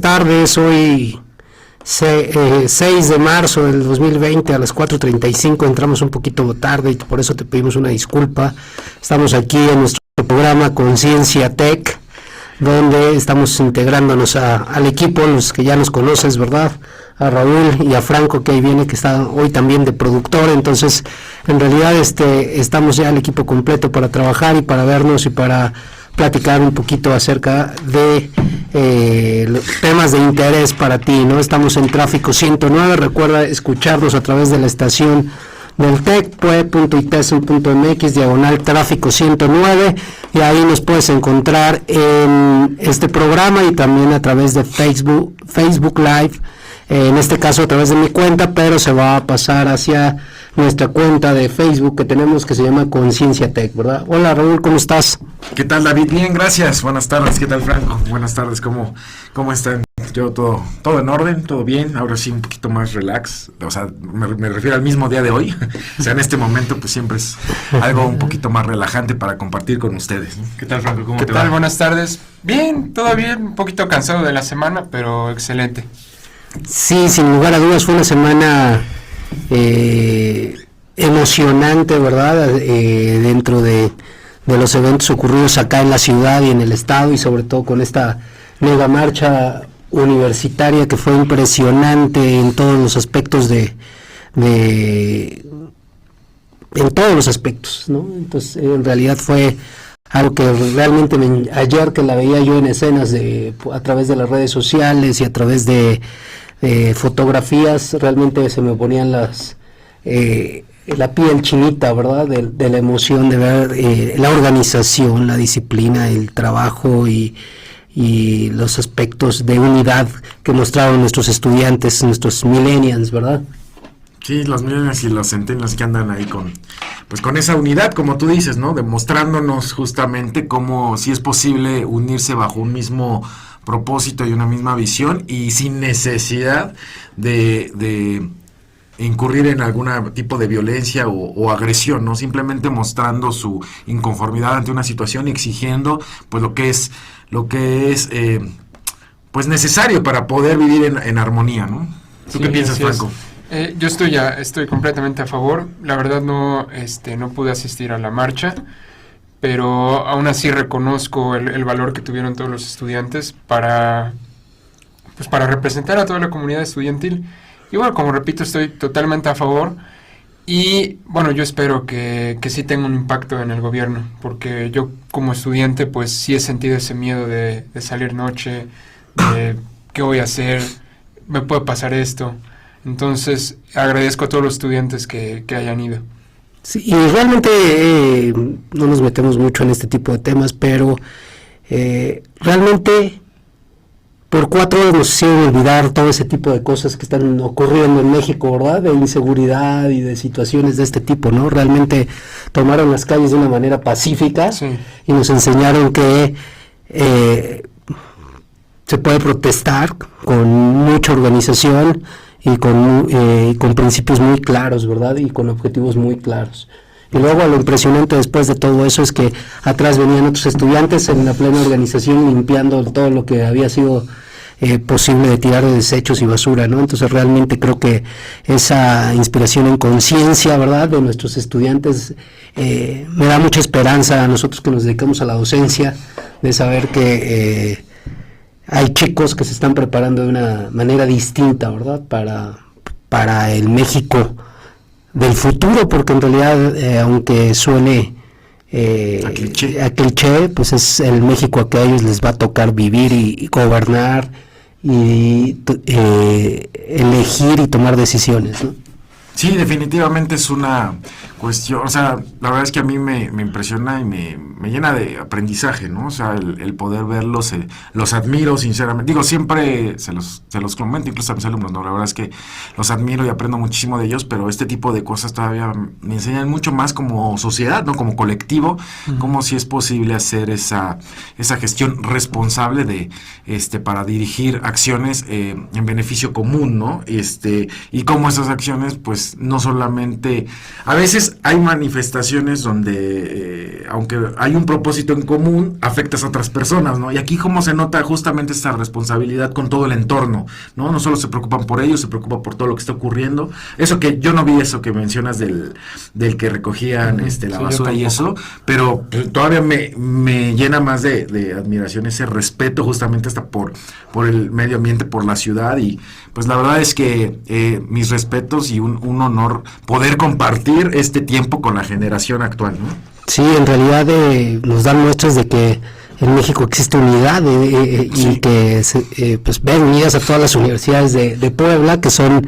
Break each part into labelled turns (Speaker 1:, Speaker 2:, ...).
Speaker 1: Tardes, hoy 6 de marzo del 2020 a las 4:35, entramos un poquito tarde y por eso te pedimos una disculpa. Estamos aquí en nuestro programa Conciencia Tech, donde estamos integrándonos al equipo, los que ya nos conoces, ¿verdad? A Raúl y a Franco, que ahí viene, que está hoy también de productor. Entonces en realidad estamos ya el equipo completo para trabajar y para vernos y para platicar un poquito acerca de los temas de interés para ti, ¿no? Estamos en Tráfico 109, recuerda escucharnos a través de la estación del tec.itesen.mx, /Tráfico 109, y ahí nos puedes encontrar en este programa y también a través de Facebook Live, en este caso a través de mi cuenta, pero se va a pasar hacia nuestra cuenta de Facebook que tenemos, que se llama Conciencia Tech, ¿verdad? Hola Raúl, ¿cómo estás?
Speaker 2: ¿Qué tal, David? Bien, gracias. Buenas tardes. ¿Qué tal, Franco? Buenas tardes. ¿Cómo están? Yo todo en orden, todo bien. Ahora sí un poquito más relax. O sea, me refiero al mismo día de hoy. O sea, en este momento pues siempre es algo un poquito más relajante para compartir con ustedes, ¿no? ¿Qué tal, Franco? ¿Cómo te va?
Speaker 3: ¿Qué tal? Buenas tardes. Bien, todo bien. Un poquito cansado de la semana, pero excelente.
Speaker 1: Sí, sin lugar a dudas fue una semana emocionante, ¿verdad? Dentro de los eventos ocurridos acá en la ciudad y en el estado, y sobre todo con esta mega marcha universitaria que fue impresionante en todos los aspectos en todos los aspectos, ¿no? Entonces en realidad fue algo que realmente ayer que la veía yo en escenas a través de las redes sociales y a través de fotografías, realmente se me ponían la piel chinita, ¿verdad? De la emoción de ver la organización, la disciplina, el trabajo y los aspectos de unidad que mostraron nuestros estudiantes, nuestros millennials, ¿verdad?
Speaker 2: Sí, los millennials y los centennials que andan ahí con esa unidad, como tú dices, ¿no? Demostrándonos justamente cómo sí es posible unirse bajo un mismo propósito y una misma visión y sin necesidad de incurrir en algún tipo de violencia o agresión, ¿no? Simplemente mostrando su inconformidad ante una situación y exigiendo pues lo que es pues necesario para poder vivir en armonía, ¿no? ¿Tú qué piensas, Franco?
Speaker 3: Yo estoy completamente a favor. La verdad no pude asistir a la marcha, pero aún así reconozco el valor que tuvieron todos los estudiantes para representar a toda la comunidad estudiantil. Y bueno, como repito, estoy totalmente a favor. Y bueno, yo espero que sí tenga un impacto en el gobierno, porque yo como estudiante pues sí he sentido ese miedo de salir noche, de qué voy a hacer, me puede pasar esto. Entonces agradezco a todos los estudiantes que hayan ido.
Speaker 1: Sí, y realmente no nos metemos mucho en este tipo de temas, pero realmente por 4 horas nos hicieron olvidar todo ese tipo de cosas que están ocurriendo en México, ¿verdad? De inseguridad y de situaciones de este tipo, ¿no? Realmente tomaron las calles de una manera pacífica, sí, y nos enseñaron que se puede protestar con mucha organización y con principios muy claros, ¿verdad? Y con objetivos muy claros. Y luego lo impresionante después de todo eso es que atrás venían otros estudiantes en la plena organización limpiando todo lo que había sido posible de tirar de desechos y basura, ¿no? Entonces realmente creo que esa inspiración en conciencia, ¿verdad?, de nuestros estudiantes me da mucha esperanza a nosotros que nos dedicamos a la docencia, de saber que hay chicos que se están preparando de una manera distinta, ¿verdad?, para el México del futuro, porque en realidad, aunque suene a cliché, pues es el México que a ellos les va a tocar vivir y gobernar y elegir y tomar decisiones, ¿no?
Speaker 2: Sí, definitivamente es una cuestión, o sea, la verdad es que a mí me impresiona y me llena de aprendizaje, ¿no? O sea, el poder verlos, los admiro sinceramente, digo, siempre se los comento incluso a mis alumnos, ¿no? La verdad es que los admiro y aprendo muchísimo de ellos, pero este tipo de cosas todavía me enseñan mucho más como sociedad, ¿no? Como colectivo, cómo sí es posible hacer esa gestión responsable de, para dirigir acciones en beneficio común, ¿no? Y cómo esas acciones, pues, pues no solamente, a veces hay manifestaciones donde, aunque hay un propósito en común, afectas a otras personas, ¿no? Y aquí como se nota justamente esta responsabilidad con todo el entorno, ¿no? No solo se preocupan por ellos, se preocupan por todo lo que está ocurriendo. Eso que yo no vi eso que mencionas del que recogían la basura y eso, pero todavía me llena más de admiración ese respeto justamente hasta por el medio ambiente, por la ciudad, y pues la verdad es que mis respetos y un honor poder compartir este tiempo con la generación actual, ¿no?
Speaker 1: Sí, en realidad nos dan muestras de que en México existe unidad
Speaker 2: Sí.
Speaker 1: y que pues ven unidas a todas las universidades de Puebla, que son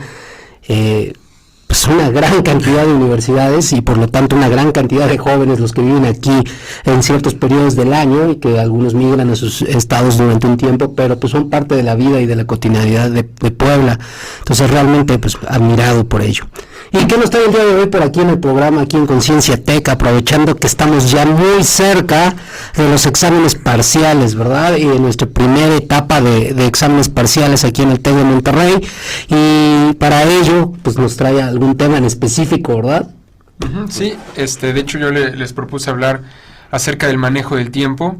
Speaker 1: pues una gran cantidad de universidades y por lo tanto una gran cantidad de jóvenes los que viven aquí en ciertos periodos del año y que algunos migran a sus estados durante un tiempo, pero pues son parte de la vida y de la cotidianidad de Puebla. Entonces realmente pues admirado por ello. ¿Y qué nos trae el día de hoy por aquí en el programa, aquí en Conciencia Tech, aprovechando que estamos ya muy cerca de los exámenes parciales, ¿verdad? Y en nuestra primera etapa de exámenes parciales aquí en el TEC de Monterrey, y para ello pues nos trae algún tema en específico, ¿verdad?
Speaker 3: Sí, de hecho yo les propuse hablar acerca del manejo del tiempo.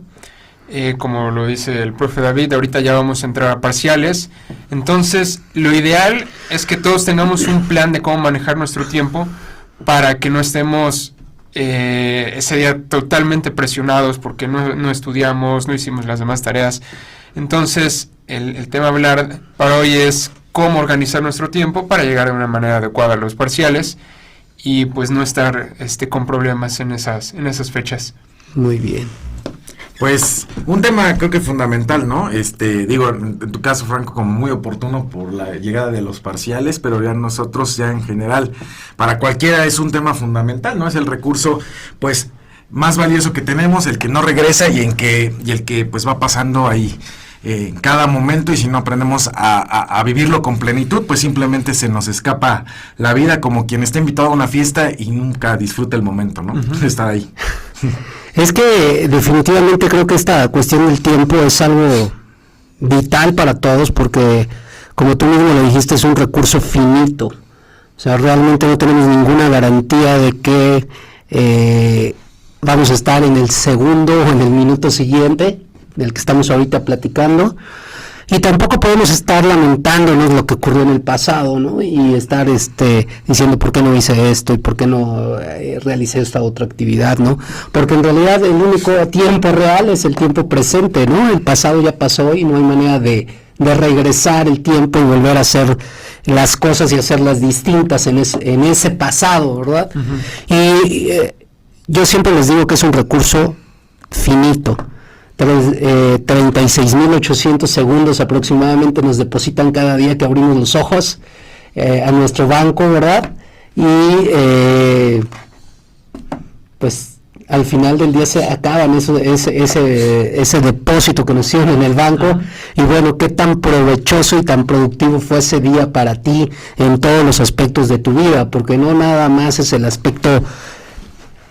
Speaker 3: Como lo dice el profe David, ahorita ya vamos a entrar a parciales. Entonces, lo ideal es que todos tengamos un plan de cómo manejar nuestro tiempo para que no estemos ese día totalmente presionados porque no estudiamos, no hicimos las demás tareas. Entonces, el tema a hablar para hoy es cómo organizar nuestro tiempo para llegar de una manera adecuada a los parciales y pues no estar con problemas en esas fechas.
Speaker 1: Muy bien.
Speaker 2: Pues un tema creo que fundamental, ¿no? Digo, en tu caso, Franco, como muy oportuno por la llegada de los parciales, pero ya nosotros ya en general, para cualquiera es un tema fundamental, ¿no? Es el recurso, pues, más valioso que tenemos, el que no regresa y el que pues va pasando ahí en cada momento, y si no aprendemos a vivirlo con plenitud, pues simplemente se nos escapa la vida, como quien está invitado a una fiesta y nunca disfruta el momento, ¿no?
Speaker 3: Uh-huh.
Speaker 2: Estar ahí.
Speaker 1: Es que definitivamente creo que esta cuestión del tiempo es algo vital para todos porque, como tú mismo lo dijiste, es un recurso finito. O sea, realmente no tenemos ninguna garantía de que vamos a estar en el segundo o en el minuto siguiente del que estamos ahorita platicando. Y tampoco podemos estar lamentándonos lo que ocurrió en el pasado, ¿no? Y estar diciendo por qué no hice esto y por qué no realicé esta otra actividad, ¿no? Porque en realidad el único tiempo real es el tiempo presente, ¿no? El pasado ya pasó y no hay manera de regresar el tiempo y volver a hacer las cosas y hacerlas distintas en ese pasado, ¿verdad? Uh-huh. Y yo siempre les digo que es un recurso finito. 36.800 segundos aproximadamente nos depositan cada día que abrimos los ojos a nuestro banco, ¿verdad? Y pues al final del día se acaban ese depósito que nos hicieron en el banco. Y bueno, qué tan provechoso y tan productivo fue ese día para ti en todos los aspectos de tu vida, porque no nada más es el aspecto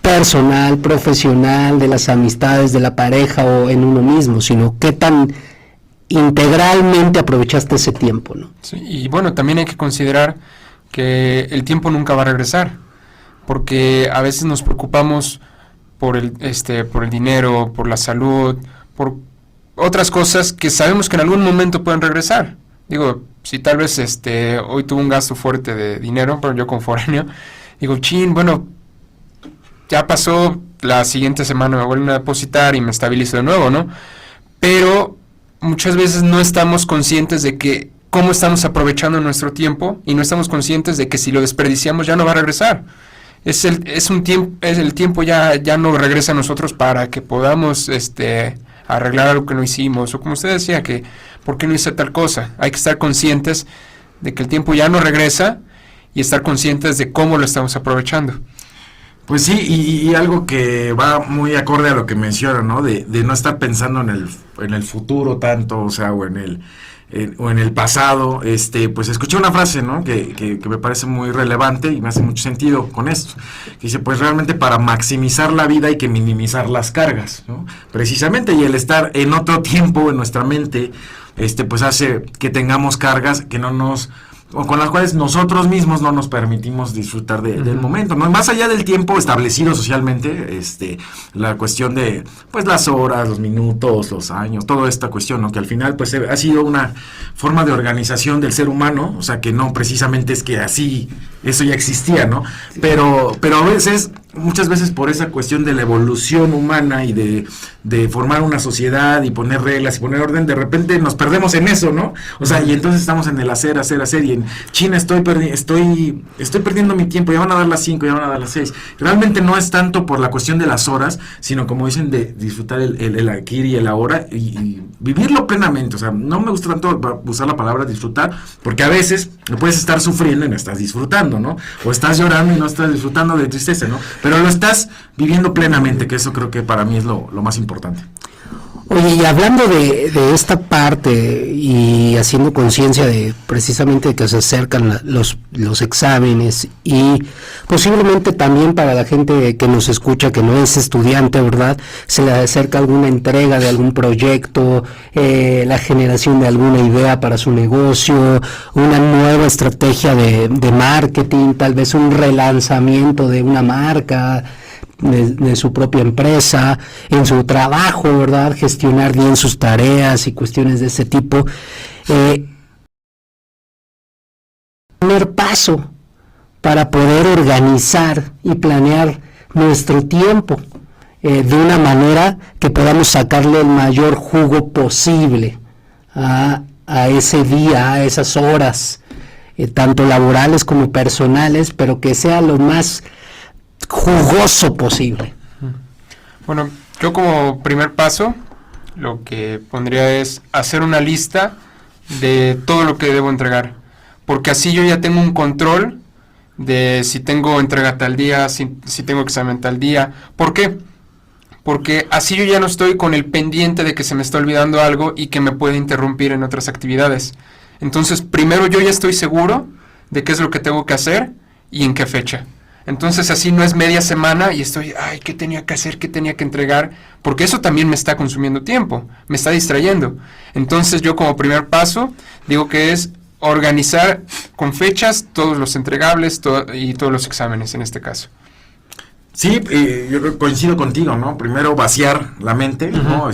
Speaker 1: personal, profesional, de las amistades, de la pareja o en uno mismo, sino qué tan integralmente aprovechaste ese tiempo, ¿no?
Speaker 3: Sí, y bueno, también hay que considerar que el tiempo nunca va a regresar, porque a veces nos preocupamos por el dinero, por la salud, por otras cosas que sabemos que en algún momento pueden regresar. Digo, si tal vez hoy tuve un gasto fuerte de dinero, pero yo como foráneo, digo, bueno, ya pasó, la siguiente semana me vuelven a depositar y me estabilizo de nuevo, ¿no? Pero muchas veces no estamos conscientes de que cómo estamos aprovechando nuestro tiempo y no estamos conscientes de que si lo desperdiciamos ya no va a regresar. El tiempo ya no regresa a nosotros para que podamos arreglar algo que no hicimos, o como usted decía, que ¿por qué no hice tal cosa? Hay que estar conscientes de que el tiempo ya no regresa y estar conscientes de cómo lo estamos aprovechando.
Speaker 2: Pues sí, y algo que va muy acorde a lo que menciona, ¿no? De no estar pensando en el futuro tanto, o sea, o en el pasado. Pues escuché una frase, ¿no? Que me parece muy relevante y me hace mucho sentido con esto. Que dice, pues realmente para maximizar la vida hay que minimizar las cargas, ¿no? Precisamente, y el estar en otro tiempo en nuestra mente, pues hace que tengamos cargas que no nos o con las cuales nosotros mismos no nos permitimos disfrutar del momento, ¿no? Más allá del tiempo establecido socialmente, la cuestión de, pues, las horas, los minutos, los años, toda esta cuestión, ¿no? Que al final, pues, ha sido una forma de organización del ser humano, o sea, que no precisamente es que así, eso ya existía, ¿no? Pero a veces, muchas veces por esa cuestión de la evolución humana y de formar una sociedad y poner reglas y poner orden, de repente nos perdemos en eso, ¿no? O sea, y entonces estamos en el hacer, y en China estoy perdiendo mi tiempo, ya van a dar las 5, ya van a dar las 6. Realmente no es tanto por la cuestión de las horas, sino como dicen, de disfrutar el aquí y el ahora y vivirlo plenamente. O sea, no me gusta tanto usar la palabra disfrutar, porque a veces lo puedes estar sufriendo y no estás disfrutando, ¿no? O estás llorando y no estás disfrutando de tristeza, ¿no? Pero lo estás viviendo plenamente, que eso creo que para mí es lo más importante.
Speaker 1: Oye, y hablando de esta parte y haciendo conciencia de precisamente de que se acercan los exámenes y posiblemente también para la gente que nos escucha que no es estudiante, ¿verdad? Se le acerca alguna entrega de algún proyecto, la generación de alguna idea para su negocio, una nueva estrategia de marketing, tal vez un relanzamiento de una marca, de su propia empresa, en su trabajo, ¿verdad? Gestionar bien sus tareas y cuestiones de ese tipo. Primer paso para poder organizar y planear nuestro tiempo de una manera que podamos sacarle el mayor jugo posible a ese día, a esas horas, tanto laborales como personales, pero que sea lo más jugoso posible.
Speaker 3: Bueno, yo como primer paso lo que pondría es hacer una lista de todo lo que debo entregar, porque así yo ya tengo un control de si tengo entrega tal día, si tengo examen tal día. ¿Por qué? Porque así yo ya no estoy con el pendiente de que se me está olvidando algo y que me puede interrumpir en otras actividades. Entonces, primero yo ya estoy seguro de qué es lo que tengo que hacer y en qué fecha. Entonces así no es media semana y estoy, ay, ¿qué tenía que hacer? ¿Qué tenía que entregar? Porque eso también me está consumiendo tiempo, me está distrayendo. Entonces yo como primer paso digo que es organizar con fechas todos los entregables y todos los exámenes en este caso.
Speaker 2: Sí, yo coincido contigo, ¿no? Primero vaciar la mente, ¿no?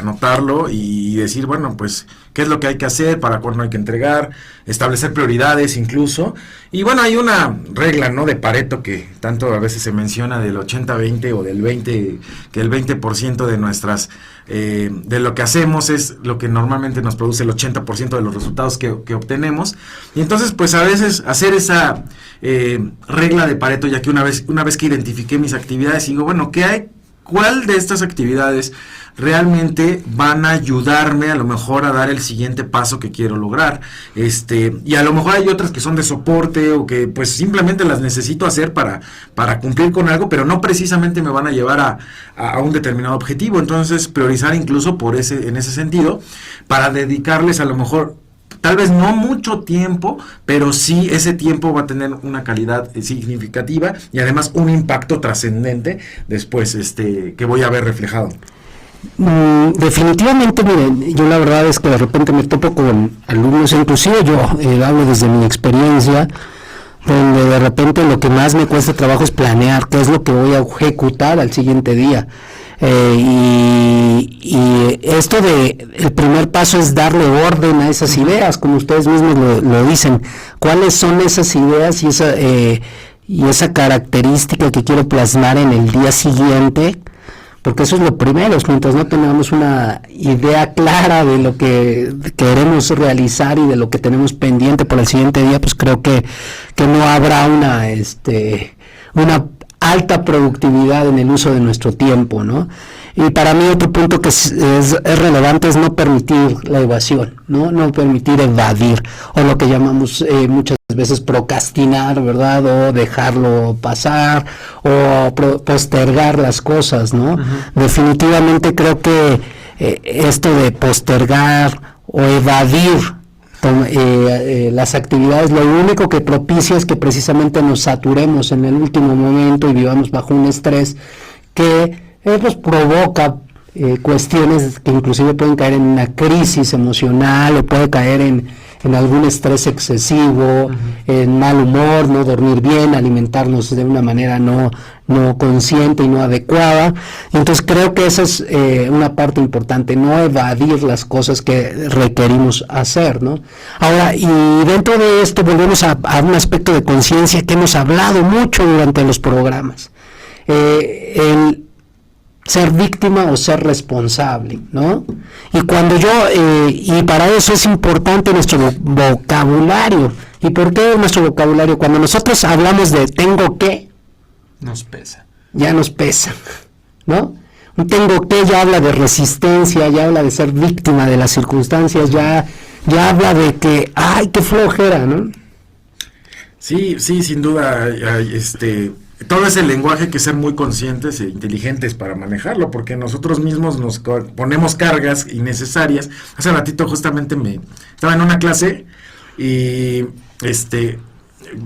Speaker 2: Anotarlo y decir, bueno, pues, ¿qué es lo que hay que hacer? ¿Para cuándo hay que entregar? Establecer prioridades incluso. Y bueno, hay una regla, ¿no? De Pareto que tanto a veces se menciona del 80-20 o del 20, que el 20% de nuestras, de lo que hacemos es lo que normalmente nos produce el 80% de los resultados que obtenemos. Y entonces, pues a veces hacer esa regla de Pareto, ya que una vez que identifiqué mis actividades, digo, bueno, ¿qué hay? ¿Cuál de estas actividades realmente van a ayudarme a lo mejor a dar el siguiente paso que quiero lograr? Y a lo mejor hay otras que son de soporte o que pues simplemente las necesito hacer para cumplir con algo, pero no precisamente me van a llevar a un determinado objetivo. Entonces priorizar incluso en ese sentido, para dedicarles a lo mejor tal vez no mucho tiempo, pero sí ese tiempo va a tener una calidad significativa y además un impacto trascendente después que voy a ver reflejado.
Speaker 1: Definitivamente, miren, yo la verdad es que de repente me topo con alumnos, inclusive yo hablo desde mi experiencia, donde de repente lo que más me cuesta trabajo es planear qué es lo que voy a ejecutar al siguiente día. Y esto el primer paso es darle orden a esas ideas, como ustedes mismos lo dicen. ¿Cuáles son esas ideas y esa característica que quiero plasmar en el día siguiente? Porque eso es lo primero, mientras no tengamos una idea clara de lo que queremos realizar y de lo que tenemos pendiente para el siguiente día, pues creo que no habrá una alta productividad en el uso de nuestro tiempo, ¿no? Y para mí otro punto que es relevante es no permitir la evasión, no permitir evadir, o lo que llamamos muchas veces procrastinar, ¿verdad? O dejarlo pasar, o postergar las cosas, ¿no? Definitivamente creo que esto de postergar o evadir las actividades, lo único que propicia es que precisamente nos saturemos en el último momento y vivamos bajo un estrés que pues provoca cuestiones que inclusive pueden caer en una crisis emocional o puede caer en en algún estrés excesivo, en mal humor, no dormir bien, alimentarnos de una manera no consciente y no adecuada. Entonces creo que esa es una parte importante, no evadir las cosas que requerimos hacer, ¿no? Ahora, y dentro de esto volvemos a un aspecto de conciencia que hemos hablado mucho durante los programas, el ser víctima o ser responsable, ¿no? Y cuando y para eso es importante nuestro vocabulario. ¿Y por qué nuestro vocabulario? Cuando nosotros hablamos de tengo que,
Speaker 3: nos pesa.
Speaker 1: Ya nos pesa, ¿no? Un tengo que ya habla de resistencia, ya habla de ser víctima de las circunstancias, ya habla de que, ¡ay, qué flojera!, ¿no?
Speaker 2: Sí, sin duda, todo ese lenguaje hay que ser muy conscientes e inteligentes para manejarlo, porque nosotros mismos nos ponemos cargas innecesarias. Hace ratito justamente estaba en una clase y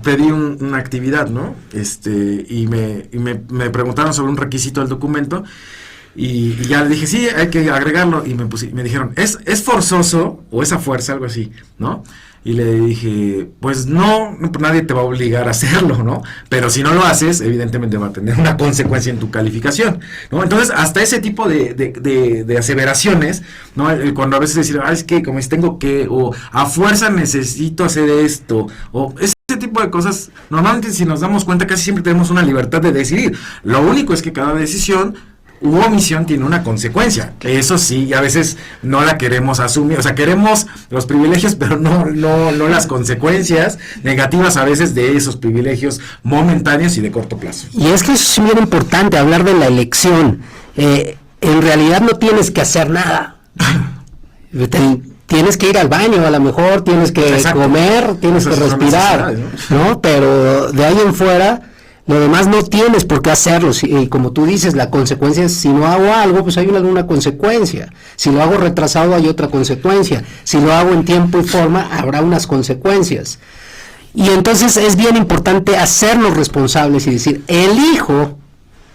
Speaker 2: pedí una actividad, ¿no? Y me preguntaron sobre un requisito del documento y ya le dije, sí, hay que agregarlo, y me dijeron, ¿es forzoso o es a fuerza, algo así, ¿no? Y le dije, pues no, nadie te va a obligar a hacerlo, ¿no? Pero si no lo haces, evidentemente va a tener una consecuencia en tu calificación, ¿no? Entonces, hasta ese tipo de aseveraciones, ¿no? Cuando a veces decir, es que como si tengo que, o a fuerza necesito hacer esto, o ese tipo de cosas, normalmente si nos damos cuenta casi siempre tenemos una libertad de decidir. Lo único es que cada decisión u omisión tiene una consecuencia. Eso sí, a veces no la queremos asumir, o sea, queremos los privilegios, pero no las consecuencias negativas a veces de esos privilegios momentáneos y de corto plazo.
Speaker 1: Y es que eso es bien importante, hablar de la elección. En realidad no tienes que hacer nada. Tienes que ir al baño, a lo mejor tienes que comer, tienes que respirar, ¿no? Pero de ahí en fuera, lo demás no tienes por qué hacerlo. Y como tú dices, la consecuencia es, si no hago algo, pues hay alguna consecuencia. Si lo hago retrasado, hay otra consecuencia. Si lo hago en tiempo y forma, habrá unas consecuencias. Y entonces es bien importante hacernos responsables y decir, elijo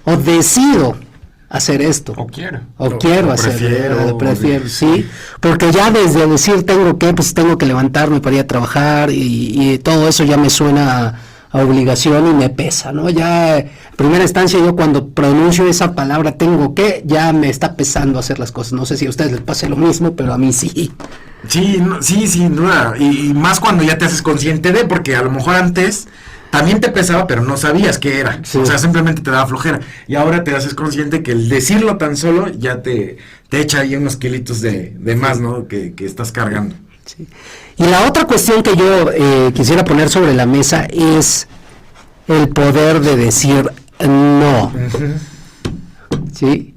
Speaker 1: o decido hacer esto.
Speaker 3: O quiero.
Speaker 1: O quiero hacerlo. Prefiero, sí. Porque ya desde decir tengo que levantarme para ir a trabajar y todo eso ya me suena a obligación y me pesa, ¿no? Ya, en primera instancia, yo cuando pronuncio esa palabra tengo que, ya me está pesando hacer las cosas. No sé si a ustedes les pase lo mismo, pero a mí sí.
Speaker 2: Sí, sin duda. Y más cuando ya te haces consciente de, porque a lo mejor antes también te pesaba, pero no sabías qué era. Sí. O sea, simplemente te daba flojera. Y ahora te haces consciente que el decirlo tan solo ya te echa ahí unos kilitos de más, ¿no? Que estás cargando.
Speaker 1: Sí. Y la otra cuestión que yo quisiera poner sobre la mesa es el poder de decir no. ¿Sí?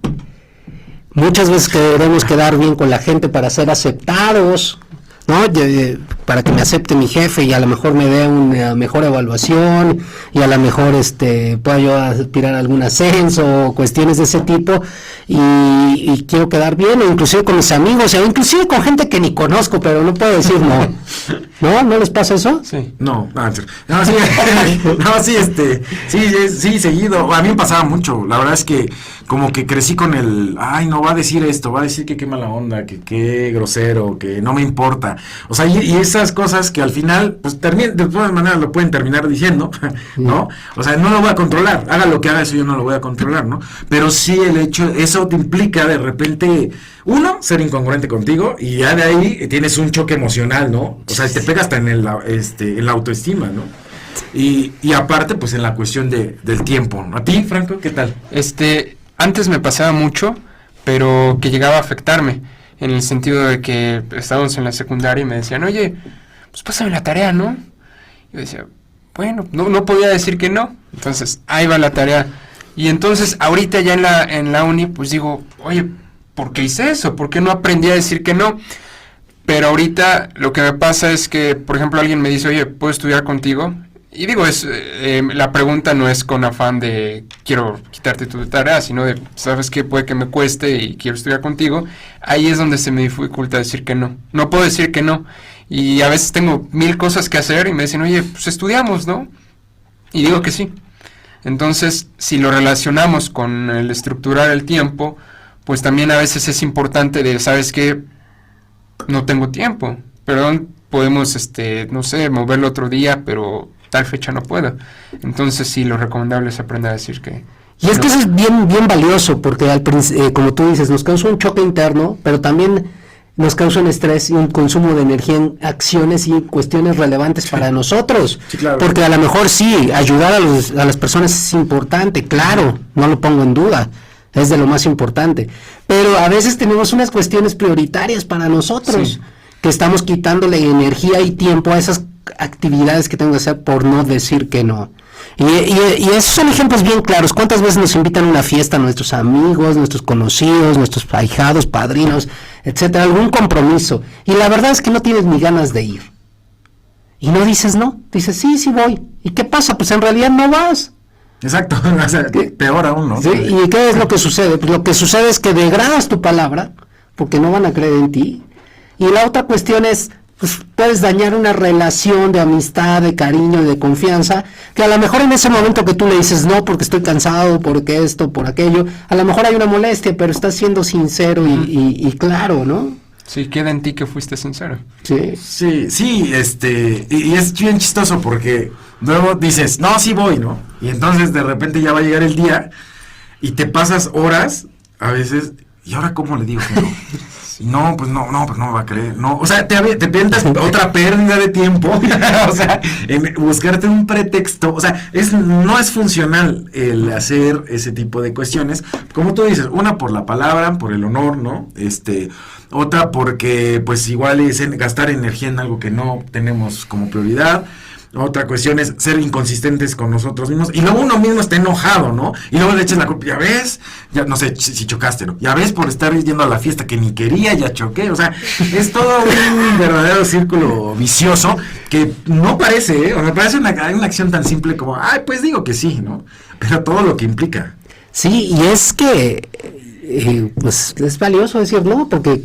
Speaker 1: Muchas veces queremos quedar bien con la gente para ser aceptados, ¿no? Para que me acepte mi jefe y a lo mejor me dé una mejor evaluación y a lo mejor pueda yo aspirar a algún ascenso o cuestiones de ese tipo y quiero quedar bien, o inclusive con mis amigos, o inclusive con gente que ni conozco, pero no puedo decir no. ¿No les pasa eso?
Speaker 3: Sí.
Speaker 2: Sí, seguido. A mí me pasaba mucho. La verdad es que como que crecí con no va a decir esto, va a decir que qué mala onda, que qué grosero, que no me importa. O sea, y esas cosas que al final, pues de todas maneras lo pueden terminar diciendo, ¿no? O sea, no lo voy a controlar. Haga lo que haga, eso yo no lo voy a controlar, ¿no? Pero sí el hecho, eso te implica de repente, ser incongruente contigo, y ya de ahí tienes un choque emocional, ¿no? O sea, te pega hasta en la autoestima, ¿no? Y aparte, pues en la cuestión del tiempo. ¿A ti, Franco, qué tal?
Speaker 3: Antes me pasaba mucho, pero que llegaba a afectarme, en el sentido de que estábamos en la secundaria y me decían, oye, pues pásame la tarea, ¿no? Yo decía, bueno, no podía decir que no, entonces ahí va la tarea. Y entonces ahorita ya en la uni, pues digo, oye, ¿por qué hice eso? ¿Por qué no aprendí a decir que no? Pero ahorita lo que me pasa es que, por ejemplo, alguien me dice, oye, ¿puedo estudiar contigo? Y digo, la pregunta no es con afán de quiero quitarte tu tarea, sino de, ¿sabes qué? Puede que me cueste y quiero estudiar contigo. Ahí es donde se me dificulta decir que no. No puedo decir que no. Y a veces tengo 1000 cosas que hacer y me dicen, oye, pues estudiamos, ¿no? Y digo que sí. Entonces, si lo relacionamos con el estructurar el tiempo, pues también a veces es importante de, ¿sabes qué? No tengo tiempo. Perdón, podemos, no sé, moverlo otro día, pero tal fecha no puedo. Entonces sí, lo recomendable es aprender a decir que...
Speaker 1: Y es que eso es bien, bien valioso, porque como tú dices, nos causa un choque interno, pero también nos causa un estrés y un consumo de energía en acciones y cuestiones relevantes para nosotros.
Speaker 2: Sí, claro.
Speaker 1: Porque a lo mejor sí, ayudar a las personas es importante, claro, no lo pongo en duda, es de lo más importante. Pero a veces tenemos unas cuestiones prioritarias para nosotros,
Speaker 3: Sí.
Speaker 1: que estamos quitándole energía y tiempo a esas actividades que tengo que hacer por no decir que no. Y esos son ejemplos bien claros. ¿Cuántas veces nos invitan a una fiesta nuestros amigos, nuestros conocidos, nuestros ahijados, padrinos, etcétera, algún compromiso? Y la verdad es que no tienes ni ganas de ir. Y no dices no, dices sí, sí voy. ¿Y qué pasa? Pues en realidad no vas.
Speaker 2: Exacto, o sea, peor aún, ¿no?
Speaker 1: ¿Sí? ¿Y qué es lo que sucede? Pues lo que sucede es que degradas tu palabra, porque no van a creer en ti. Y la otra cuestión es, pues puedes dañar una relación de amistad, de cariño y de confianza, que a lo mejor en ese momento que tú le dices no porque estoy cansado, porque esto, por aquello, a lo mejor hay una molestia, pero estás siendo sincero y claro, ¿no?
Speaker 3: Sí, queda en ti que fuiste sincero.
Speaker 1: Sí.
Speaker 2: Sí, sí, y es bien chistoso porque luego dices, no, sí voy, ¿no? Y entonces de repente ya va a llegar el día y te pasas horas, a veces, ¿y ahora cómo le digo que no? No, pues no me va a creer, no, o sea, te piensas otra pérdida de tiempo, o sea, en buscarte un pretexto, o sea, no es funcional el hacer ese tipo de cuestiones, como tú dices, una por la palabra, por el honor, ¿no? Otra porque, pues, igual es gastar energía en algo que no tenemos como prioridad. Otra cuestión es ser inconsistentes con nosotros mismos y luego uno mismo está enojado, ¿no? Y luego le echas la culpa, ya ves, ya no sé si chocaste, ¿no? Ya ves por estar yendo a la fiesta que ni quería, ya choqué, o sea, es todo un verdadero círculo vicioso que no parece, o sea, parece una acción tan simple como, ay, pues digo que sí, ¿no? Pero todo lo que implica.
Speaker 1: Sí, y es que, pues, es valioso decir no, porque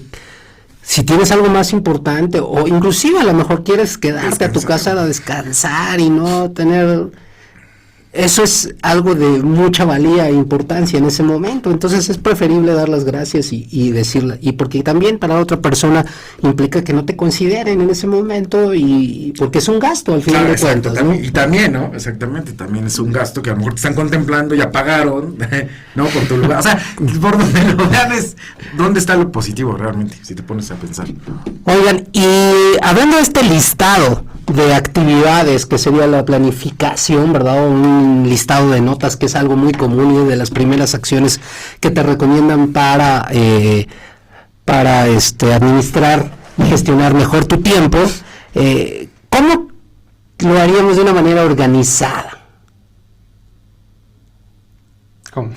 Speaker 1: si tienes algo más importante, o inclusive a lo mejor quieres quedarte a tu casa a descansar y no tener... Eso es algo de mucha valía e importancia en ese momento, entonces es preferible dar las gracias y decirla, y porque también para otra persona implica que no te consideren en ese momento, y porque es un gasto al final de cuentas, ¿no?
Speaker 2: Y también, ¿no? Exactamente, también es un gasto que a lo mejor te están contemplando, ya pagaron, ¿no? Por tu lugar, o sea, por donde lo vean es, ¿dónde está lo positivo realmente? Si te pones a pensar.
Speaker 1: Oigan, y hablando de este listado de actividades, que sería la planificación, ¿verdad? O un listado de notas, que es algo muy común y de las primeras acciones que te recomiendan para administrar y gestionar mejor tu tiempo. ¿Cómo lo haríamos de una manera organizada?
Speaker 3: ¿Cómo?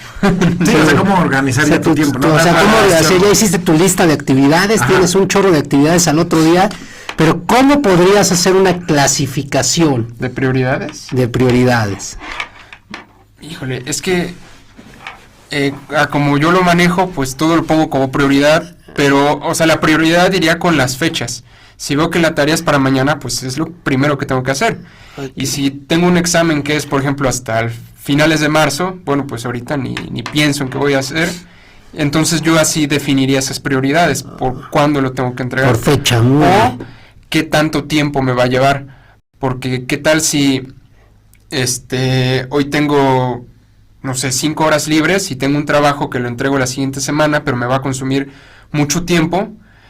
Speaker 2: Sí, o sea, ¿cómo organizar ya tu tiempo? ¿No?
Speaker 1: O sea, ya hiciste tu lista de actividades, ajá, tienes un chorro de actividades al otro día, pero ¿cómo podrías hacer una clasificación?
Speaker 3: ¿De prioridades?
Speaker 1: De prioridades.
Speaker 3: Híjole, es que como yo lo manejo, pues todo lo pongo como prioridad, pero, o sea, la prioridad iría con las fechas. Si veo que la tarea es para mañana, pues es lo primero que tengo que hacer. Okay. Y si tengo un examen que es, por ejemplo, hasta finales de marzo, bueno, pues ahorita ni pienso en qué voy a hacer. Entonces yo así definiría esas prioridades, por cuándo lo tengo que entregar.
Speaker 1: Por fecha.
Speaker 3: O qué tanto tiempo me va a llevar. Porque qué tal si hoy tengo, no sé, 5 horas libres y tengo un trabajo que lo entrego la siguiente semana, pero me va a consumir mucho tiempo.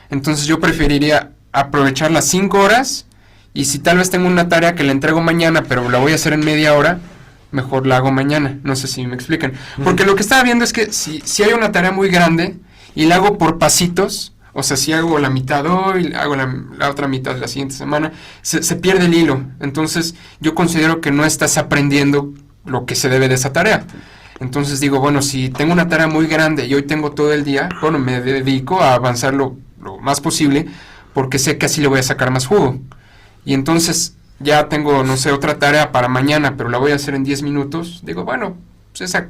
Speaker 3: Entonces yo preferiría aprovechar las 5 horas, y si tal vez tengo una tarea que la entrego mañana, pero la voy a hacer en media hora, mejor la hago mañana. No sé si me explican. Porque lo que estaba viendo es que si hay una tarea muy grande y la hago por pasitos, o sea, si hago la mitad hoy, hago la otra mitad la siguiente semana, se pierde el hilo. Entonces yo considero que no estás aprendiendo lo que se debe de esa tarea. Entonces digo, bueno, si tengo una tarea muy grande y hoy tengo todo el día, bueno, me dedico a avanzar lo más posible, porque sé que así le voy a sacar más jugo. Y entonces ya tengo, no sé, otra tarea para mañana, pero la voy a hacer en 10 minutos. Digo, bueno, pues esa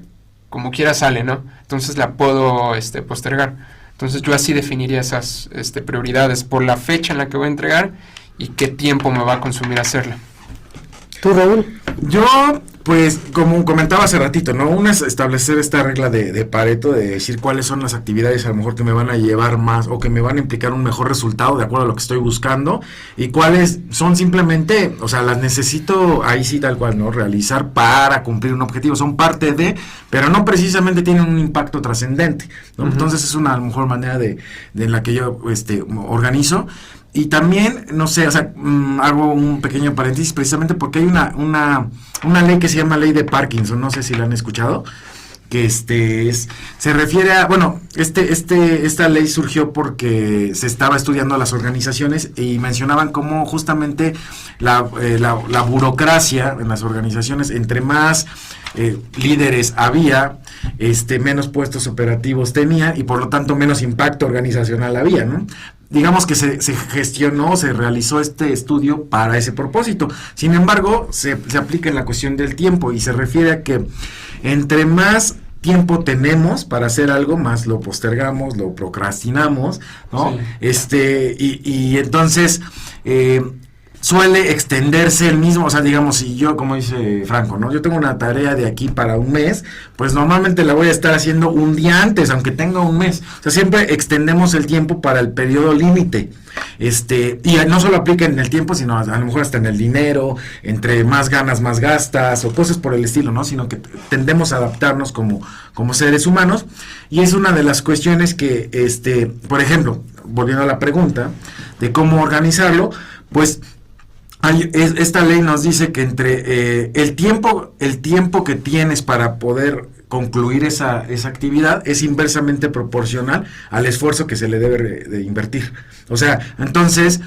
Speaker 3: como quiera sale, ¿no? Entonces la puedo postergar. Entonces yo así definiría esas prioridades por la fecha en la que voy a entregar y qué tiempo me va a consumir hacerla.
Speaker 1: ¿Tú, Raúl?
Speaker 2: Yo Pues como comentaba hace ratito, ¿no? Una es establecer esta regla de Pareto, de decir cuáles son las actividades a lo mejor que me van a llevar más o que me van a implicar un mejor resultado de acuerdo a lo que estoy buscando, y cuáles son simplemente, o sea, las necesito ahí sí tal cual, ¿no? Realizar para cumplir un objetivo, son parte de, pero no precisamente tienen un impacto trascendente, ¿no? Entonces es una a lo mejor manera de la que yo organizo. Y también, no sé, o sea, hago un pequeño paréntesis precisamente porque hay una ley que se llama ley de Parkinson, no sé si la han escuchado, que se refiere a, bueno, esta ley surgió porque se estaba estudiando las organizaciones y mencionaban cómo justamente la burocracia en las organizaciones, entre más líderes había, menos puestos operativos tenía y por lo tanto menos impacto organizacional había, ¿no? Digamos que se gestionó, se realizó este estudio para ese propósito. Sin embargo, se aplica en la cuestión del tiempo y se refiere a que entre más tiempo tenemos para hacer algo, más lo postergamos, lo procrastinamos, ¿no? Sí. Y entonces suele extenderse el mismo, o sea, digamos, si yo, como dice Franco, ¿no? Yo tengo una tarea de aquí para un mes, pues normalmente la voy a estar haciendo un día antes, aunque tenga un mes. O sea, siempre extendemos el tiempo para el periodo límite. Y no solo aplica en el tiempo, sino a lo mejor hasta en el dinero, entre más ganas, más gastas, o cosas por el estilo, ¿no? Sino que tendemos a adaptarnos como seres humanos, y es una de las cuestiones que, por ejemplo, volviendo a la pregunta de cómo organizarlo, pues esta ley nos dice que entre el tiempo que tienes para poder concluir esa actividad es inversamente proporcional al esfuerzo que se le debe de invertir. O sea, entonces,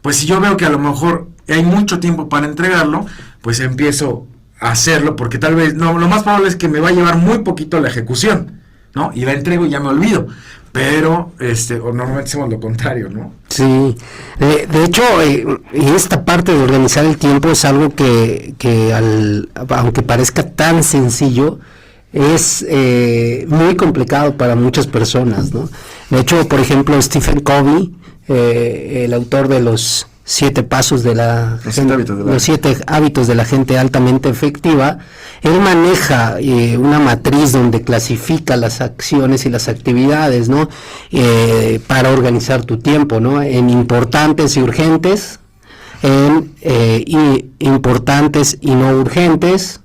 Speaker 2: pues si yo veo que a lo mejor hay mucho tiempo para entregarlo, pues empiezo a hacerlo, porque tal vez, no, lo más probable es que me va a llevar muy poquito la ejecución, ¿no? Y la entrego y ya me olvido. Pero, o normalmente hacemos lo contrario, ¿no?
Speaker 1: Sí, de hecho, esta parte de organizar el tiempo es algo que aunque parezca tan sencillo, es muy complicado para muchas personas, ¿no? De hecho, por ejemplo, Stephen Covey, el autor de los 7 pasos de los 7 hábitos de la gente altamente efectiva, él maneja una matriz donde clasifica las acciones y las actividades, ¿no? Para organizar tu tiempo, ¿no? En importantes y urgentes, en importantes y no urgentes,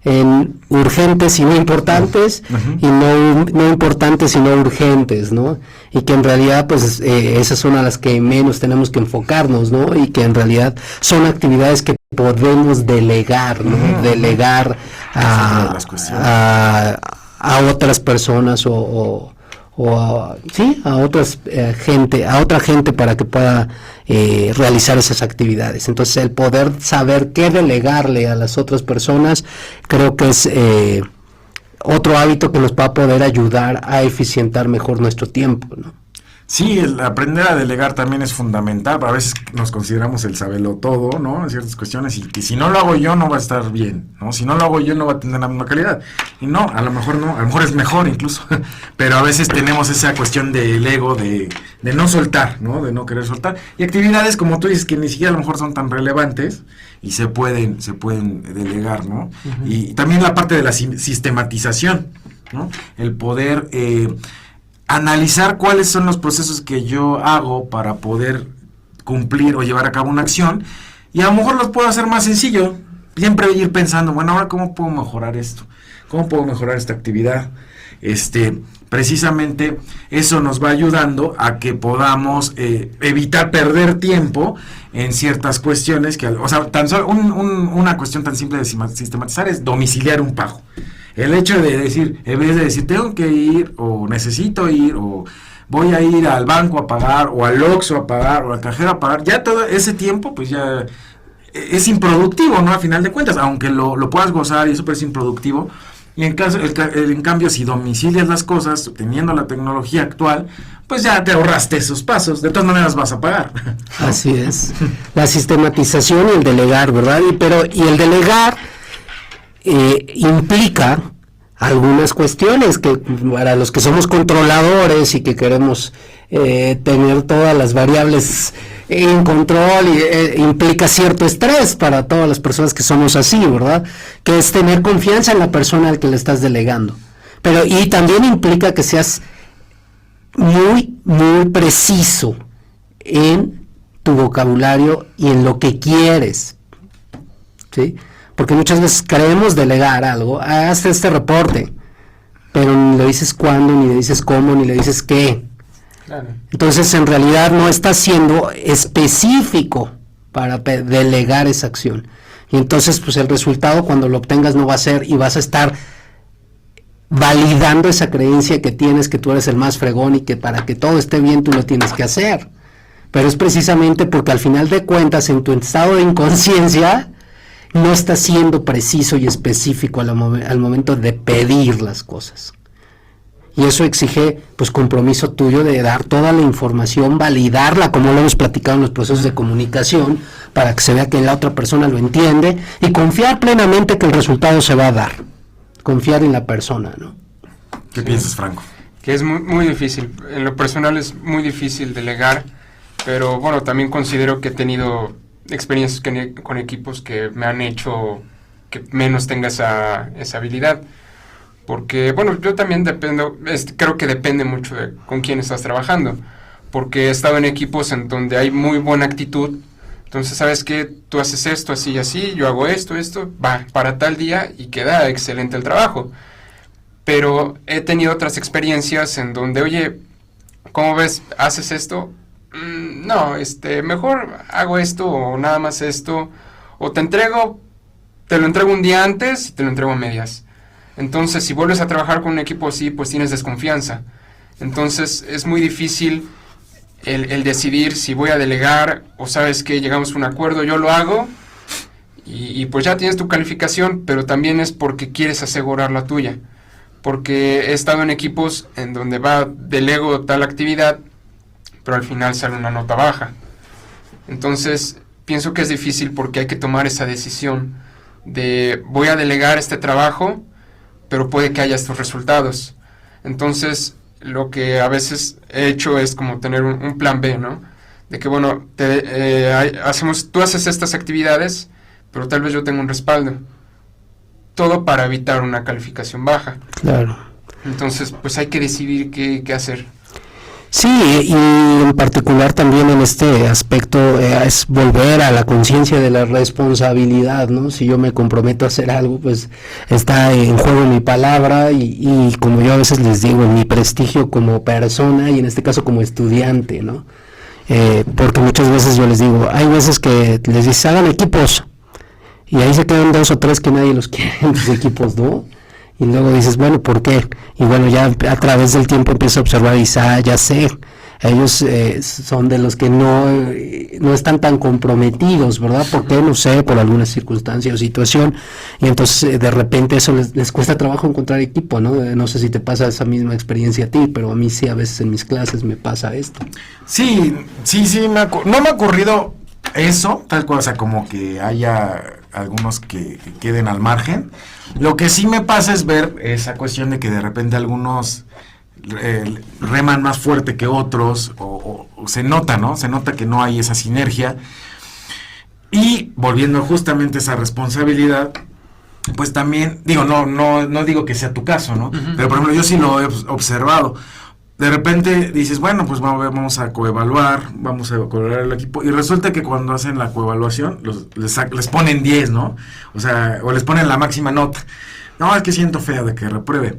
Speaker 1: en urgentes y no importantes, y no importantes y no urgentes, ¿no? Y que en realidad, pues, esas son a las que menos tenemos que enfocarnos, ¿no? Y que en realidad son actividades que podemos delegar, ¿no? Delegar a otras personas a otra gente para que pueda realizar esas actividades. Entonces, el poder saber qué delegarle a las otras personas, creo que es otro hábito que nos va a poder ayudar a eficientar mejor nuestro tiempo, ¿no?
Speaker 2: Sí, el aprender a delegar también es fundamental. A veces nos consideramos el saberlo todo, ¿no? En ciertas cuestiones, y que si no lo hago yo no va a estar bien, ¿no? Si no lo hago yo no va a tener la misma calidad. Y no, a lo mejor es mejor incluso. Pero a veces tenemos esa cuestión del ego, de no soltar, ¿no? De no querer soltar. Y actividades, como tú dices, que ni siquiera a lo mejor son tan relevantes y se pueden delegar, ¿no? Y también la parte de la sistematización, ¿no? El poder analizar cuáles son los procesos que yo hago para poder cumplir o llevar a cabo una acción, y a lo mejor los puedo hacer más sencillo. Siempre ir pensando, bueno, ahora ¿cómo puedo mejorar esto? ¿Cómo puedo mejorar esta actividad? Precisamente eso nos va ayudando a que podamos evitar perder tiempo en ciertas cuestiones que, o sea, tan solo una cuestión tan simple de sistematizar es domiciliar un pago. El hecho de decir, en vez de decir tengo que ir, o necesito ir, o voy a ir al banco a pagar, o al Oxxo a pagar, o al cajero a pagar, ya todo ese tiempo pues ya es improductivo, ¿no? A final de cuentas, aunque lo puedas gozar y eso, pero es improductivo. Y en cambio, si domicilias las cosas teniendo la tecnología actual, pues ya te ahorraste esos pasos, de todas maneras vas a pagar.
Speaker 1: Así es. La sistematización y el delegar, ¿verdad? Y el delegar implica algunas cuestiones que para los que somos controladores y que queremos tener todas las variables en control y implica cierto estrés para todas las personas que somos así, ¿verdad? Que es tener confianza en la persona al que le estás delegando. Pero y también implica que seas muy, muy preciso en tu vocabulario y en lo que quieres, ¿sí? Porque muchas veces queremos delegar algo, haz este reporte, pero ni le dices cuándo, ni le dices cómo, ni le dices qué.
Speaker 3: Claro.
Speaker 1: Entonces, en realidad no estás siendo específico para delegar esa acción. Y entonces, pues el resultado cuando lo obtengas no va a ser, y vas a estar validando esa creencia que tienes, que tú eres el más fregón y que para que todo esté bien tú lo tienes que hacer. Pero es precisamente porque al final de cuentas, en tu estado de inconsciencia, no estás siendo preciso y específico al momento de pedir las cosas. Y eso exige, pues, compromiso tuyo de dar toda la información, validarla, como lo hemos platicado en los procesos de comunicación, para que se vea que la otra persona lo entiende, y confiar plenamente que el resultado se va a dar. Confiar en la persona, ¿no?
Speaker 2: ¿Qué piensas, Franco?
Speaker 3: Que es muy, muy difícil. En lo personal es muy difícil delegar, pero bueno, también considero que he tenido experiencias con equipos que me han hecho que menos tenga esa habilidad. Porque, bueno, yo también creo que depende mucho de con quién estás trabajando, porque he estado en equipos en donde hay muy buena actitud, entonces, ¿sabes qué? Tú haces esto, así y así, yo hago esto, va, para tal día, y queda excelente el trabajo. Pero he tenido otras experiencias en donde, oye, ¿cómo ves? ¿Haces esto? No, mejor hago esto, o nada más esto, o te lo entrego un día antes y te lo entrego a medias. Entonces, si vuelves a trabajar con un equipo así, pues tienes desconfianza. Entonces, es muy difícil el decidir si voy a delegar o sabes que llegamos a un acuerdo, yo lo hago y pues ya tienes tu calificación, pero también es porque quieres asegurar la tuya. Porque he estado en equipos en donde delego tal actividad, pero al final sale una nota baja. Entonces, pienso que es difícil porque hay que tomar esa decisión de voy a delegar este trabajo, pero puede que haya estos resultados. Entonces, lo que a veces he hecho es como tener un plan B, ¿no? De que, bueno, tú haces estas actividades, pero tal vez yo tengo un respaldo. Todo para evitar una calificación baja.
Speaker 1: Claro.
Speaker 3: Entonces, pues hay que decidir qué hacer.
Speaker 1: Sí, y en particular también en este aspecto es volver a la conciencia de la responsabilidad, ¿no? Si yo me comprometo a hacer algo, pues está en juego mi palabra y como yo a veces les digo, mi prestigio como persona y en este caso como estudiante, ¿no? Porque muchas veces yo les digo, hay veces que les dices, hagan equipos y ahí se quedan 2 o 3 que nadie los quiere en sus equipos, ¿no? Y luego dices, bueno, ¿por qué? Y bueno, ya a través del tiempo empiezo a observar y dices, ya sé, ellos son de los que no están tan comprometidos, ¿verdad? ¿Por qué? No sé, por alguna circunstancia o situación. Y entonces de repente eso les cuesta trabajo encontrar equipo, ¿no? No sé si te pasa esa misma experiencia a ti, pero a mí sí, a veces en mis clases me pasa esto.
Speaker 2: Sí, no me ha ocurrido eso, tal cual, o sea, como que haya algunos que queden al margen. Lo que sí me pasa es ver esa cuestión de que de repente algunos reman más fuerte que otros, o se nota, ¿no? Se nota que no hay esa sinergia. Y volviendo justamente a esa responsabilidad, pues también, digo, no digo que sea tu caso, ¿no? Uh-huh. Pero por ejemplo, yo sí lo he observado. De repente dices, bueno, pues vamos a coevaluar, vamos a coevaluar el equipo, y resulta que cuando hacen la coevaluación les ponen 10, ¿no? O sea, o les ponen la máxima nota. No, es que siento feo de que repruebe.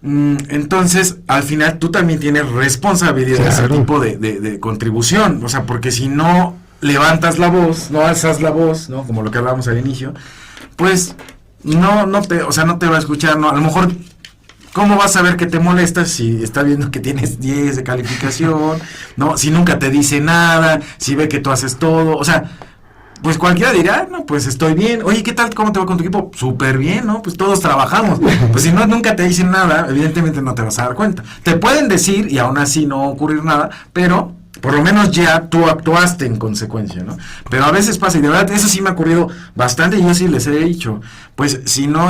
Speaker 2: Entonces, al final tú también tienes responsabilidad de ese tipo de contribución, o sea, porque si no levantas la voz, no alzas la voz, ¿no? Como lo que hablábamos al inicio, pues no te va a escuchar, ¿no? A lo mejor, ¿cómo vas a ver que te molesta si está viendo que tienes 10 de calificación, ¿no? Si nunca te dice nada, si ve que tú haces todo, o sea, pues cualquiera dirá, no, pues estoy bien. Oye, ¿qué tal? ¿Cómo te va con tu equipo? Súper bien, ¿no? Pues todos trabajamos. Pues si nunca te dicen nada, evidentemente no te vas a dar cuenta. Te pueden decir y aún así no ocurrir nada, pero por lo menos ya tú actuaste en consecuencia, ¿no? Pero a veces pasa, y de verdad eso sí me ha ocurrido bastante, y yo sí les he dicho, pues si no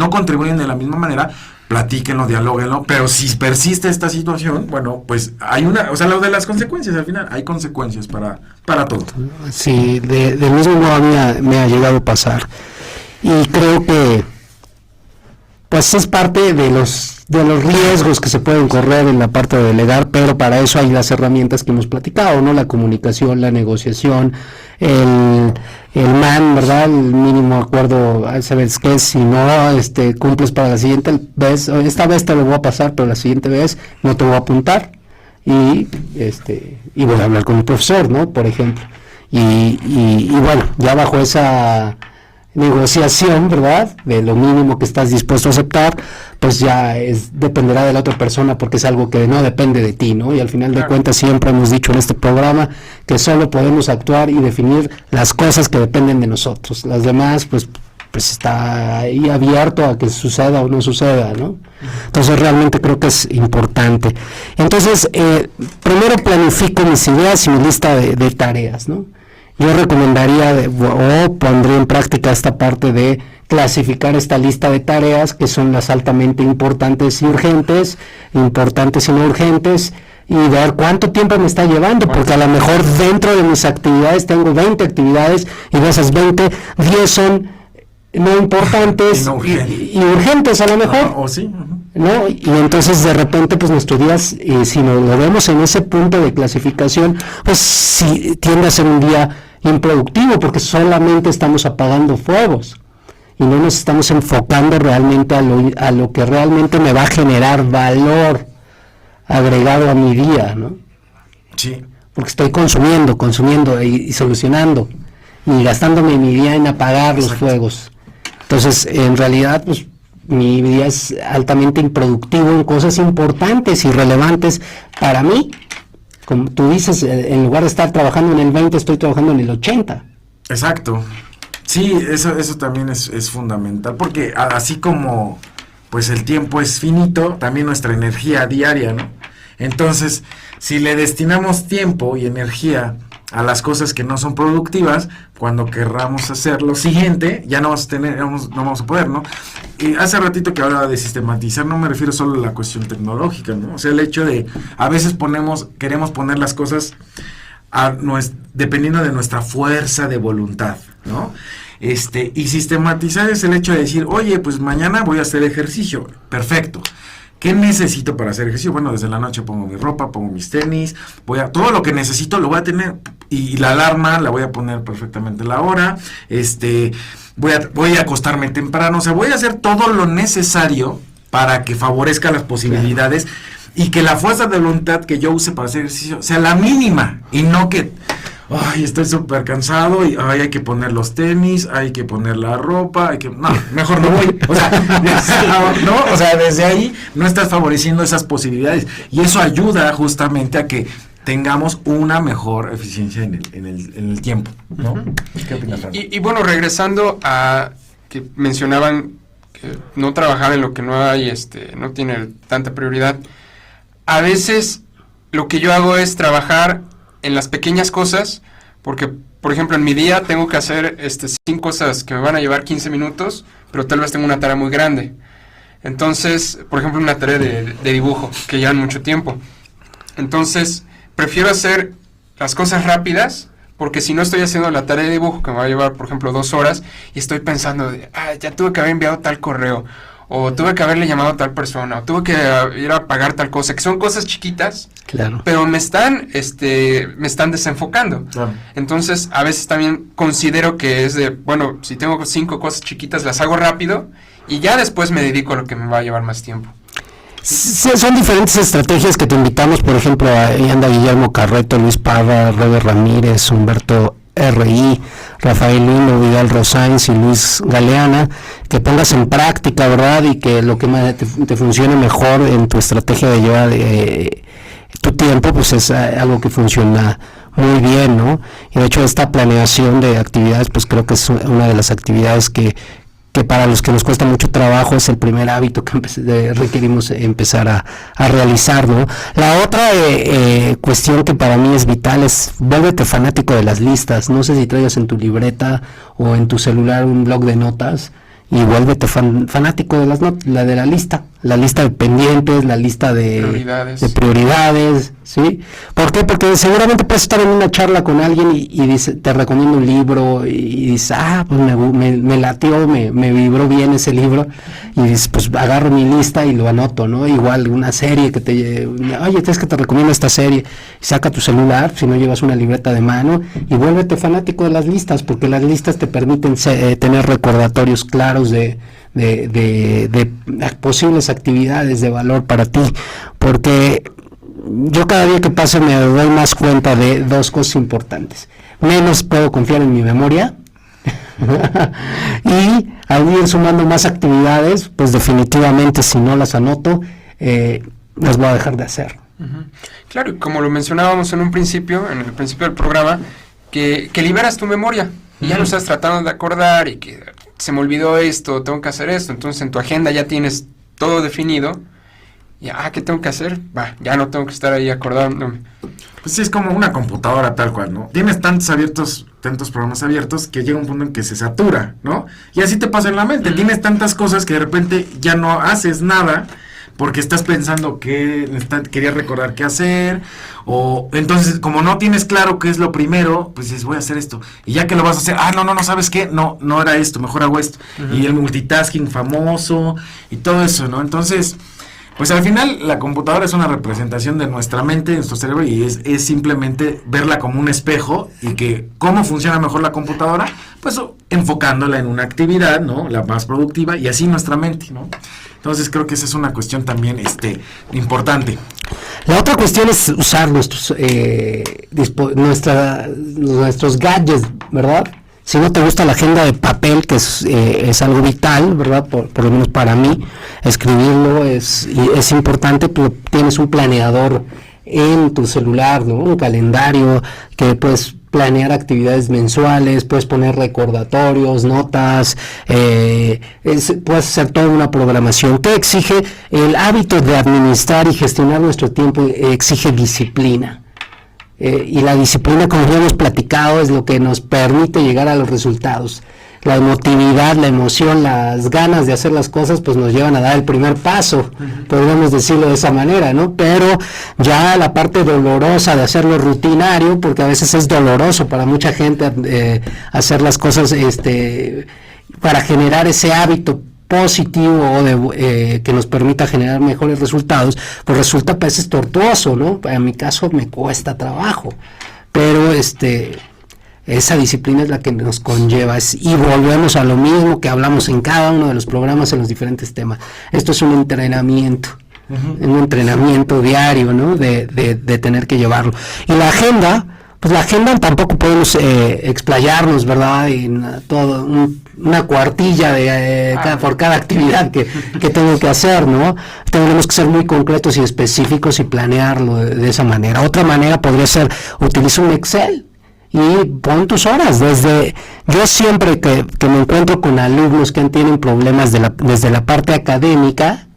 Speaker 2: contribuyen de la misma manera, platíquenlo, dialóguenlo, pero si persiste esta situación, bueno, pues hay o sea, lo de las consecuencias, al final, hay consecuencias para todo.
Speaker 1: Sí, de mismo modo me ha llegado a pasar. Y creo que pues es parte de los riesgos que se pueden correr en la parte de delegar, pero para eso hay las herramientas que hemos platicado, ¿no? La comunicación, la negociación, el MAN, ¿verdad? El mínimo acuerdo, ¿sabes qué? Si no cumples para la siguiente vez, esta vez te lo voy a pasar, pero la siguiente vez no te voy a apuntar y voy a hablar con el profesor, ¿no? Por ejemplo. Y bueno, ya bajo esa negociación, ¿verdad? De lo mínimo que estás dispuesto a aceptar, pues ya dependerá de la otra persona, porque es algo que no depende de ti, ¿no? Y al final de cuentas siempre hemos dicho en este programa que solo podemos actuar y definir las cosas que dependen de nosotros. Las demás, pues está ahí abierto a que suceda o no suceda, ¿no? Entonces realmente creo que es importante. Entonces, primero planifico mis ideas y mi lista de tareas, ¿no? Yo recomendaría o pondría en práctica esta parte de clasificar esta lista de tareas, que son las altamente importantes y urgentes, importantes y no urgentes, y ver cuánto tiempo me está llevando, porque a lo mejor dentro de mis actividades tengo 20 actividades, y de esas 20, 10 son no importantes y urgentes a lo mejor.
Speaker 2: O sí.
Speaker 1: ¿No? Y entonces de repente pues nuestro día, si lo vemos en ese punto de clasificación, pues sí tiende a ser un día improductivo, porque solamente estamos apagando fuegos y no nos estamos enfocando realmente a lo que realmente me va a generar valor agregado a mi día, ¿no?
Speaker 2: Sí.
Speaker 1: Porque estoy consumiendo y solucionando y gastándome mi día en apagar los fuegos. Entonces, en realidad, pues mi día es altamente improductivo en cosas importantes y relevantes para mí. Como tú dices, en lugar de estar trabajando en el 20, estoy trabajando en el 80.
Speaker 2: Exacto. Sí, eso también es fundamental, porque así como pues el tiempo es finito, también nuestra energía diaria, ¿no? Entonces, si le destinamos tiempo y energía a las cosas que no son productivas, cuando querramos hacer lo siguiente, ya no vamos a poder, ¿no? Y hace ratito que hablaba de sistematizar, no me refiero solo a la cuestión tecnológica, ¿no? O sea, el hecho de, a veces queremos poner las cosas dependiendo de nuestra fuerza de voluntad, ¿no? Y sistematizar es el hecho de decir, oye, pues mañana voy a hacer ejercicio, perfecto. ¿Qué necesito para hacer ejercicio? Bueno, desde la noche pongo mi ropa, pongo mis tenis, todo lo que necesito lo voy a tener, y la alarma la voy a poner perfectamente la hora, voy a acostarme temprano, o sea, voy a hacer todo lo necesario para que favorezca las posibilidades y que la fuerza de voluntad que yo use para hacer ejercicio sea la mínima, y no que ay, estoy súper cansado y ay, hay que poner los tenis, hay que poner la ropa, no, mejor no voy. O sea, desde ahí no estás favoreciendo esas posibilidades, y eso ayuda justamente a que tengamos una mejor eficiencia en el tiempo, ¿no? ¿Qué opinas, Fran?
Speaker 3: Y bueno, regresando a que mencionaban que no trabajar en lo que no hay, no tiene tanta prioridad. A veces lo que yo hago es trabajar en las pequeñas cosas, porque, por ejemplo, en mi día tengo que hacer 5 cosas que me van a llevar 15 minutos, pero tal vez tengo una tarea muy grande. Entonces, por ejemplo, una tarea de dibujo, que llevan mucho tiempo. Entonces, prefiero hacer las cosas rápidas, porque si no estoy haciendo la tarea de dibujo, que me va a llevar, por ejemplo, 2 horas, y estoy pensando, ya tuve que haber enviado tal correo, o tuve que haberle llamado a tal persona, o tuve que ir a pagar tal cosa, que son cosas chiquitas,
Speaker 1: claro,
Speaker 3: pero me están desenfocando.
Speaker 2: Claro.
Speaker 3: Entonces, a veces también considero que es de, bueno, si tengo 5 cosas chiquitas, las hago rápido, y ya después me dedico a lo que me va a llevar más tiempo.
Speaker 1: Sí, son diferentes estrategias que te invitamos, por ejemplo, ahí anda Guillermo Carreto, Luis Parra, Robert Ramírez, Humberto R.I., Rafael Lino, Vidal Rosáinz y Luis Galeana, que pongas en práctica, ¿verdad? Y que lo que más te funcione mejor en tu estrategia de llevar tu tiempo, pues es algo que funciona muy bien, ¿no? Y de hecho esta planeación de actividades, pues creo que es una de las actividades que para los que nos cuesta mucho trabajo es el primer hábito que requerimos empezar a realizar, ¿no? La otra cuestión que para mí es vital es vuélvete fanático de las listas. No sé si traigas en tu libreta o en tu celular un blog de notas y vuélvete fanático de de la lista de pendientes, la lista de prioridades, ¿sí? ¿Por qué? Porque seguramente puedes estar en una charla con alguien y dice, te recomiendo un libro y dices, pues me latió, me vibró bien ese libro, y dices, pues agarro mi lista y lo anoto, ¿no? Igual una serie oye, es que te recomiendo esta serie, saca tu celular, si no llevas una libreta de mano, y vuélvete fanático de las listas, porque las listas te permiten tener recordatorios claros de posibles actividades de valor para ti, porque yo cada día que pasa me doy más cuenta de dos cosas importantes: menos puedo confiar en mi memoria y al ir sumando más actividades, pues definitivamente si no las anoto, las voy a dejar de hacer.
Speaker 3: Claro, y como lo mencionábamos en el principio del programa, que liberas tu memoria y ya no estás tratando de acordar y que se me olvidó esto, tengo que hacer esto, entonces en tu agenda ya tienes todo definido y ¿qué tengo que hacer? Ya no tengo que estar ahí acordándome.
Speaker 2: Pues sí, es como una computadora tal cual, ¿no? Tienes tantos programas abiertos que llega un punto en que se satura, ¿no? Y así te pasa en la mente, tienes tantas cosas que de repente ya no haces nada porque estás pensando que querías recordar qué hacer, o entonces como no tienes claro qué es lo primero, pues dices, voy a hacer esto, y ya que lo vas a hacer, no, ¿sabes qué? No era esto, mejor hago esto, y el multitasking famoso, y todo eso, ¿no? Entonces, pues al final la computadora es una representación de nuestra mente, de nuestro cerebro, y es simplemente verla como un espejo, y que cómo funciona mejor la computadora, pues enfocándola en una actividad, ¿no? La más productiva, y así nuestra mente, ¿no? Entonces creo que esa es una cuestión también importante.
Speaker 1: La otra cuestión es usar nuestros gadgets, ¿verdad? Si no te gusta la agenda de papel, que es algo vital, ¿verdad? Por lo menos para mí, escribirlo es importante. Tú tienes un planeador en tu celular, ¿no? Un calendario que puedes planear actividades mensuales, puedes poner recordatorios, notas, puedes hacer toda una programación que exige el hábito de administrar y gestionar nuestro tiempo, exige disciplina. Y la disciplina, como ya hemos platicado, es lo que nos permite llegar a los resultados. La emotividad, la emoción, las ganas de hacer las cosas, pues nos llevan a dar el primer paso, podríamos decirlo de esa manera, ¿no? Pero ya la parte dolorosa de hacerlo rutinario, porque a veces es doloroso para mucha gente hacer las cosas para generar ese hábito positivo o que nos permita generar mejores resultados, pues resulta a veces tortuoso, ¿no? En mi caso me cuesta trabajo, pero esa disciplina es la que nos conlleva, y volvemos a lo mismo que hablamos en cada uno de los programas en los diferentes temas. Esto es un entrenamiento, un entrenamiento diario, ¿no? De tener que llevarlo. Y la agenda, pues la agenda tampoco podemos explayarnos, ¿verdad? En todo una cuartilla por cada actividad que tengo que hacer, ¿no? Tenemos que ser muy concretos y específicos y planearlo de esa manera. Otra manera podría ser, utiliza un Excel y pon tus horas. Yo siempre que me encuentro con alumnos que tienen problemas desde la parte académica,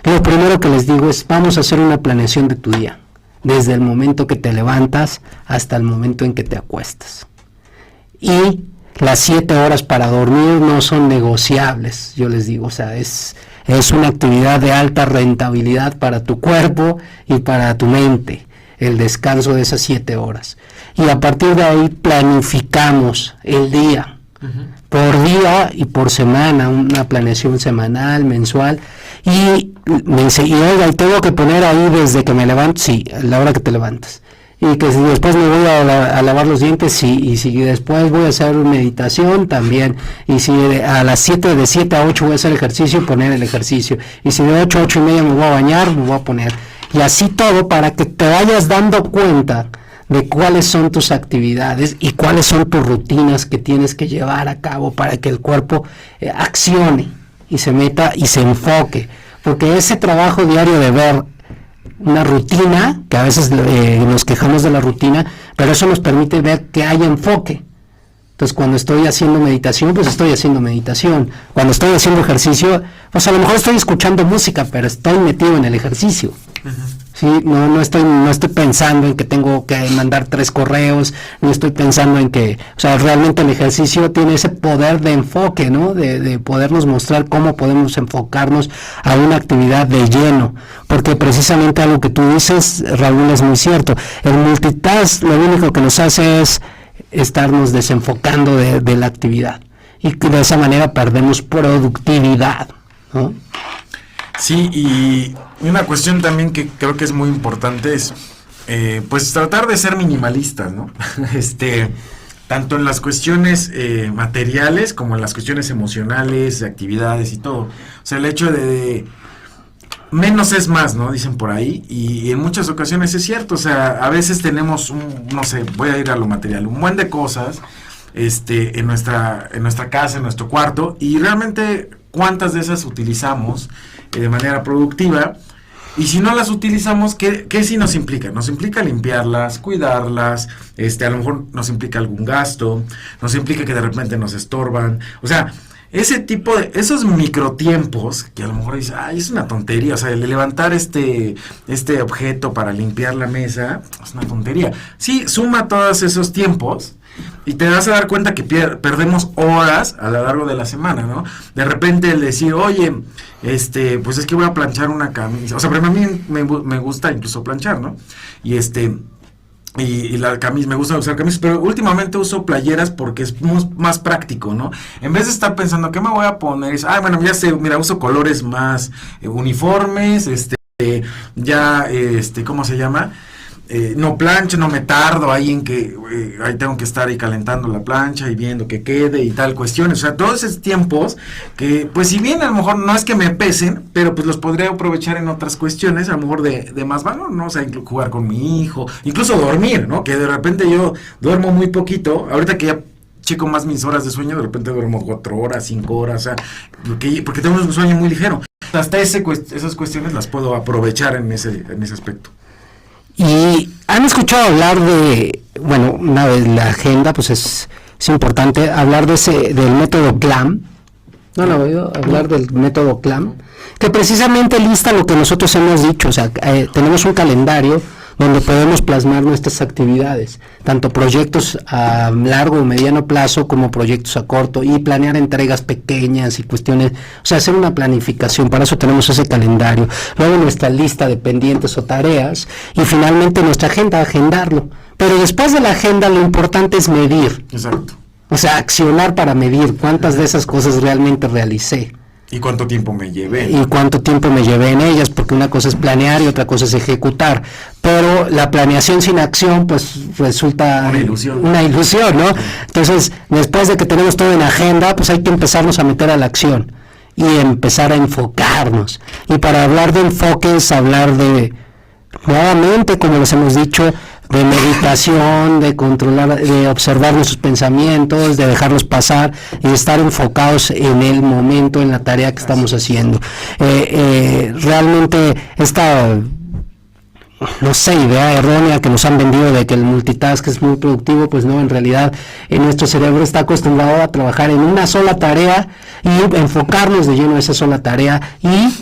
Speaker 1: lo primero que les digo es, vamos a hacer una planeación de tu día, desde el momento que te levantas hasta el momento en que te acuestas. Y las 7 horas para dormir no son negociables, yo les digo, o sea, es una actividad de alta rentabilidad para tu cuerpo y para tu mente, el descanso de esas 7 horas. Y a partir de ahí planificamos el día, por día y por semana, una planeación semanal, mensual, y me dice, oiga, y tengo que poner ahí desde que me levanto, sí, a la hora que te levantas, y que si después me voy a lavar los dientes, sí, y si después voy a hacer meditación, también, y si a las 7, de 7 a 8 voy a hacer ejercicio, poner el ejercicio, y si de 8 a 8 y media me voy a bañar, me voy a poner, y así todo para que te vayas dando cuenta de cuáles son tus actividades y cuáles son tus rutinas que tienes que llevar a cabo para que el cuerpo accione y se meta y se enfoque, porque ese trabajo diario de ver una rutina, que a veces nos quejamos de la rutina, pero eso nos permite ver que hay enfoque. Entonces cuando estoy haciendo meditación, pues estoy haciendo meditación. Cuando estoy haciendo ejercicio, pues a lo mejor estoy escuchando música, pero estoy metido en el ejercicio. Sí, no estoy pensando en que tengo que mandar 3 correos, no estoy pensando en que, o sea, realmente el ejercicio tiene ese poder de enfoque, ¿no? De podernos mostrar cómo podemos enfocarnos a una actividad de lleno, porque precisamente algo que tú dices, Raúl, es muy cierto. El multitask lo único que nos hace es estarnos desenfocando de la actividad, y que de esa manera perdemos productividad, ¿no?
Speaker 2: Sí, y una cuestión también que creo que es muy importante es, pues tratar de ser minimalistas, ¿no? Tanto en las cuestiones materiales como en las cuestiones emocionales, de actividades y todo. O sea, el hecho de menos es más, ¿no? Dicen por ahí, y en muchas ocasiones es cierto. O sea, a veces tenemos no sé, voy a ir a lo material, un buen de cosas, en nuestra casa, en nuestro cuarto, y realmente cuántas de esas utilizamos de manera productiva, y si no las utilizamos, ¿qué sí nos implica? Nos implica limpiarlas, cuidarlas, a lo mejor nos implica algún gasto, nos implica que de repente nos estorban, o sea, ese tipo de, esos microtiempos, que a lo mejor dices, ay, es una tontería, o sea, el levantar este objeto para limpiar la mesa, es una tontería. Sí, suma todos esos tiempos, y te vas a dar cuenta que perdemos horas a lo largo de la semana, ¿no? De repente el decir, oye, pues es que voy a planchar una camisa. O sea, pero a mí me gusta incluso planchar, ¿no? Y y la camisa, me gusta usar camisas, pero últimamente uso playeras porque es más práctico, ¿no? En vez de estar pensando, ¿qué me voy a poner? Bueno, ya sé, mira, uso colores más uniformes, ya, ¿cómo se llama? No plancho, no me tardo ahí en que ahí tengo que estar ahí calentando la plancha y viendo que quede y tal cuestiones. O sea, todos esos tiempos que, pues si bien a lo mejor no es que me pesen, pero pues los podría aprovechar en otras cuestiones, a lo mejor de más valor, ¿no? O sea, jugar con mi hijo, incluso dormir, ¿no? Que de repente yo duermo muy poquito, ahorita que ya checo más mis horas de sueño, de repente duermo 4 horas, 5 horas, o sea, porque tengo un sueño muy ligero. Hasta esas cuestiones las puedo aprovechar en ese aspecto.
Speaker 1: Y han escuchado hablar de, bueno, una vez la agenda, pues es importante hablar del método CLAM. ¿No lo he oído hablar del método CLAM? Que precisamente lista lo que nosotros hemos dicho, o sea, tenemos un calendario donde podemos plasmar nuestras actividades, tanto proyectos a largo o mediano plazo como proyectos a corto, y planear entregas pequeñas y cuestiones, o sea, hacer una planificación. Para eso tenemos ese calendario, luego nuestra lista de pendientes o tareas, y finalmente nuestra agenda, agendarlo. Pero después de la agenda lo importante es medir.
Speaker 2: Exacto.
Speaker 1: O sea, accionar para medir cuántas de esas cosas realmente realicé.
Speaker 2: ¿Y cuánto tiempo me llevé?
Speaker 1: Y cuánto tiempo me llevé en ellas, porque una cosa es planear y otra cosa es ejecutar. Pero la planeación sin acción, pues resulta una ilusión, ¿no? Entonces, después de que tenemos todo en agenda, pues hay que empezarnos a meter a la acción y empezar a enfocarnos. Y para hablar de enfoques, hablar de, nuevamente, como les hemos dicho, de meditación, de controlar, de observar nuestros pensamientos, de dejarlos pasar y de estar enfocados en el momento, en la tarea que estamos haciendo. Realmente esta, no sé, idea errónea que nos han vendido de que el multitask es muy productivo, pues no, en realidad nuestro cerebro está acostumbrado a trabajar en una sola tarea y enfocarnos de lleno a esa sola tarea, y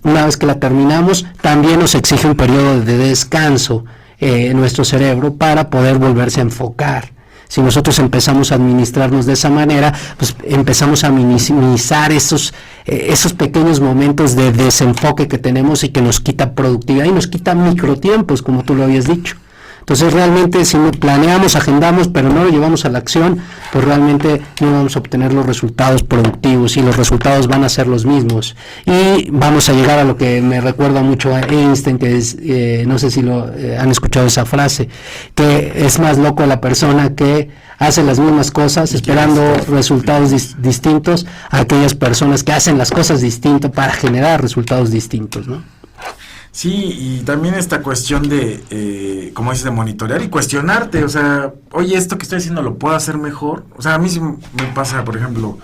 Speaker 1: una vez que la terminamos también nos exige un periodo de descanso en nuestro cerebro para poder volverse a enfocar. Si nosotros empezamos a administrarnos de esa manera, pues empezamos a minimizar esos pequeños momentos de desenfoque que tenemos y que nos quita productividad y nos quita microtiempos, como tú lo habías dicho. Entonces realmente si no planeamos, agendamos, pero no lo llevamos a la acción, pues realmente no vamos a obtener los resultados productivos, y los resultados van a ser los mismos. Y vamos a llegar a lo que me recuerda mucho a Einstein, que es, no sé si han escuchado esa frase, que es más loco la persona que hace las mismas cosas esperando resultados distintos a aquellas personas que hacen las cosas distintas para generar resultados distintos, ¿no?
Speaker 2: Sí, y también esta cuestión de, como dices, de monitorear y cuestionarte, o sea, oye, esto que estoy haciendo lo puedo hacer mejor. O sea, a mí sí me pasa, por ejemplo,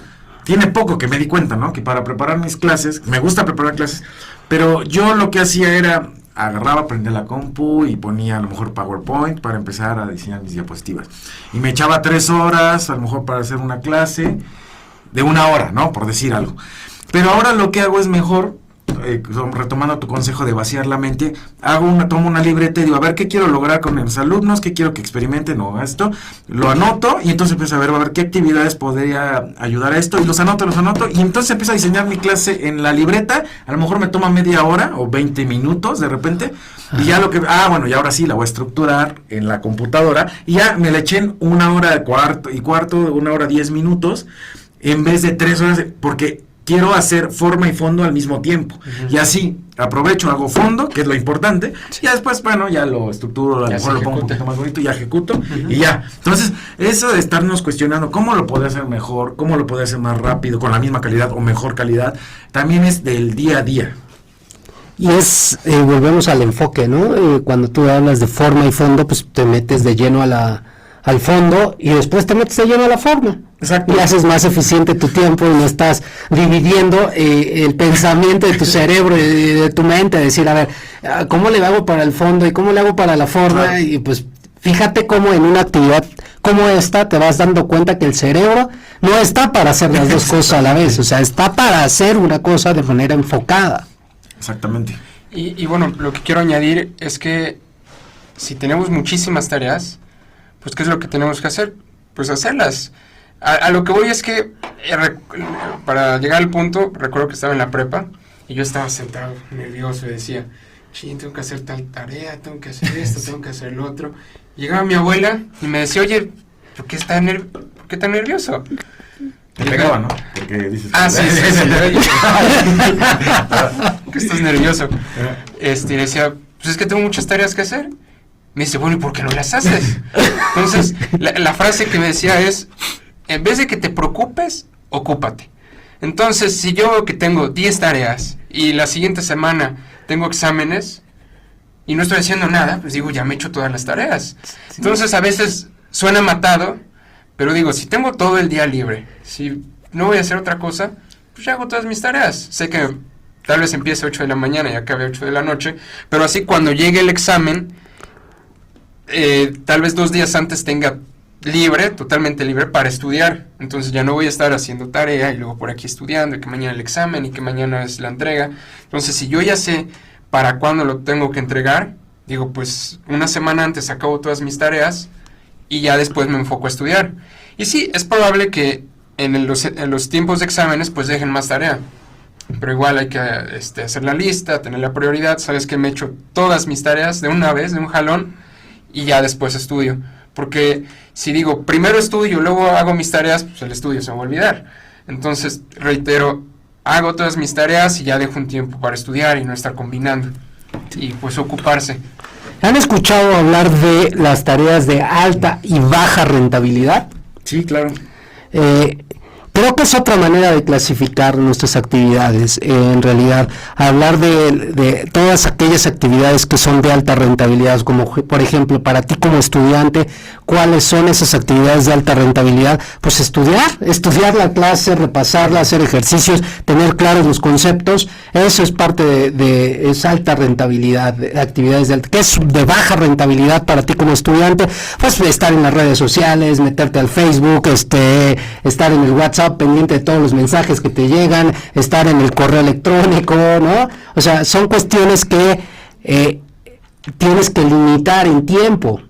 Speaker 2: tiene poco que me di cuenta, ¿no? Que para preparar mis clases, me gusta preparar clases, pero yo lo que hacía era, agarraba, prendía la compu y ponía a lo mejor PowerPoint para empezar a diseñar mis diapositivas. Y me echaba 3 horas, a lo mejor para hacer una clase de 1 hora, ¿no? Por decir algo. Pero ahora lo que hago es mejor, retomando tu consejo de vaciar la mente, tomo una libreta y digo, a ver, ¿qué quiero lograr con los alumnos? ¿Qué quiero que experimenten o esto? Lo anoto y entonces empiezo a ver qué actividades podría ayudar a esto, y los anoto, y entonces empiezo a diseñar mi clase en la libreta. A lo mejor me toma media hora o 20 minutos de repente, y ya y ahora sí la voy a estructurar en la computadora, y ya me la eché en 1 hora cuarto, 1 hora 10 minutos, en vez de 3 horas, porque quiero hacer forma y fondo al mismo tiempo. Y así aprovecho, hago fondo, que es lo importante, y después, ya lo estructuro, a lo mejor lo pongo un poquito más bonito, y ya ejecuto, y ya. Entonces, eso de estarnos cuestionando cómo lo puedo hacer mejor, cómo lo puedo hacer más rápido, con la misma calidad o mejor calidad, también es del día a día.
Speaker 1: Y volvemos al enfoque, ¿no? Cuando tú hablas de forma y fondo, pues te metes de lleno al fondo y después te metes de lleno a la forma.
Speaker 2: Exacto.
Speaker 1: Y haces más eficiente tu tiempo y no estás dividiendo el pensamiento de tu cerebro y de tu mente, decir, a ver, ¿cómo le hago para el fondo y cómo le hago para la forma?
Speaker 2: Claro.
Speaker 1: Y pues fíjate cómo en una actividad como esta te vas dando cuenta que el cerebro no está para hacer las dos cosas a la vez, o sea, está para hacer una cosa de manera enfocada.
Speaker 2: Exactamente.
Speaker 3: Y bueno, lo que quiero añadir es que si tenemos muchísimas tareas, pues ¿qué es lo que tenemos que hacer? Pues hacerlas. A lo que voy es que para llegar al punto, recuerdo que estaba en la prepa y yo estaba sentado nervioso y decía, tengo que hacer tal tarea, tengo que hacer esto, tengo que hacer lo otro. Llegaba mi abuela y me decía, oye, ¿por qué tan nervioso?
Speaker 2: Te pegaba, ¿no? Porque dices...
Speaker 3: Sí. Que estás nervioso. Y decía, pues es que tengo muchas tareas que hacer. Me dice, bueno, ¿y por qué no las haces? Entonces, la frase que me decía es, en vez de que te preocupes, ocúpate. Entonces, si yo veo que tengo 10 tareas y la siguiente semana tengo exámenes y no estoy haciendo nada, pues digo, ya me he hecho todas las tareas. Entonces, a veces suena matado, pero digo, si tengo todo el día libre, si no voy a hacer otra cosa, pues ya hago todas mis tareas. Sé que tal vez empiece a 8 de la mañana y acabe a 8 de la noche, pero así cuando llegue el examen, tal vez 2 días antes tenga totalmente libre para estudiar. Entonces ya no voy a estar haciendo tarea y luego por aquí estudiando, y que mañana el examen y que mañana es la entrega. Entonces, si yo ya sé para cuándo lo tengo que entregar, digo, pues 1 semana antes acabo todas mis tareas y ya después me enfoco a estudiar. Y sí, es probable que en los tiempos de exámenes pues dejen más tarea, pero igual hay que hacer la lista, tener la prioridad. Sabes que me he hecho todas mis tareas de una vez, de un jalón, y ya después estudio. Porque si digo, primero estudio, luego hago mis tareas, pues el estudio se me va a olvidar. Entonces, reitero, hago todas mis tareas y ya dejo un tiempo para estudiar y no estar combinando. Y pues ocuparse.
Speaker 1: ¿Han escuchado hablar de las tareas de alta y baja rentabilidad?
Speaker 2: Sí, claro.
Speaker 1: Creo que es otra manera de clasificar nuestras actividades. En realidad, hablar de todas aquellas actividades que son de alta rentabilidad, como por ejemplo, para ti como estudiante, ¿cuáles son esas actividades de alta rentabilidad? Pues estudiar la clase, repasarla, hacer ejercicios, tener claros los conceptos. Eso es parte de esa alta rentabilidad, de actividades de alta. ¿Qué es de baja rentabilidad para ti como estudiante? Pues estar en las redes sociales, meterte al Facebook, estar en el WhatsApp, pendiente de todos los mensajes que te llegan, estar en el correo electrónico, ¿no? O sea, son cuestiones que tienes que limitar en tiempo,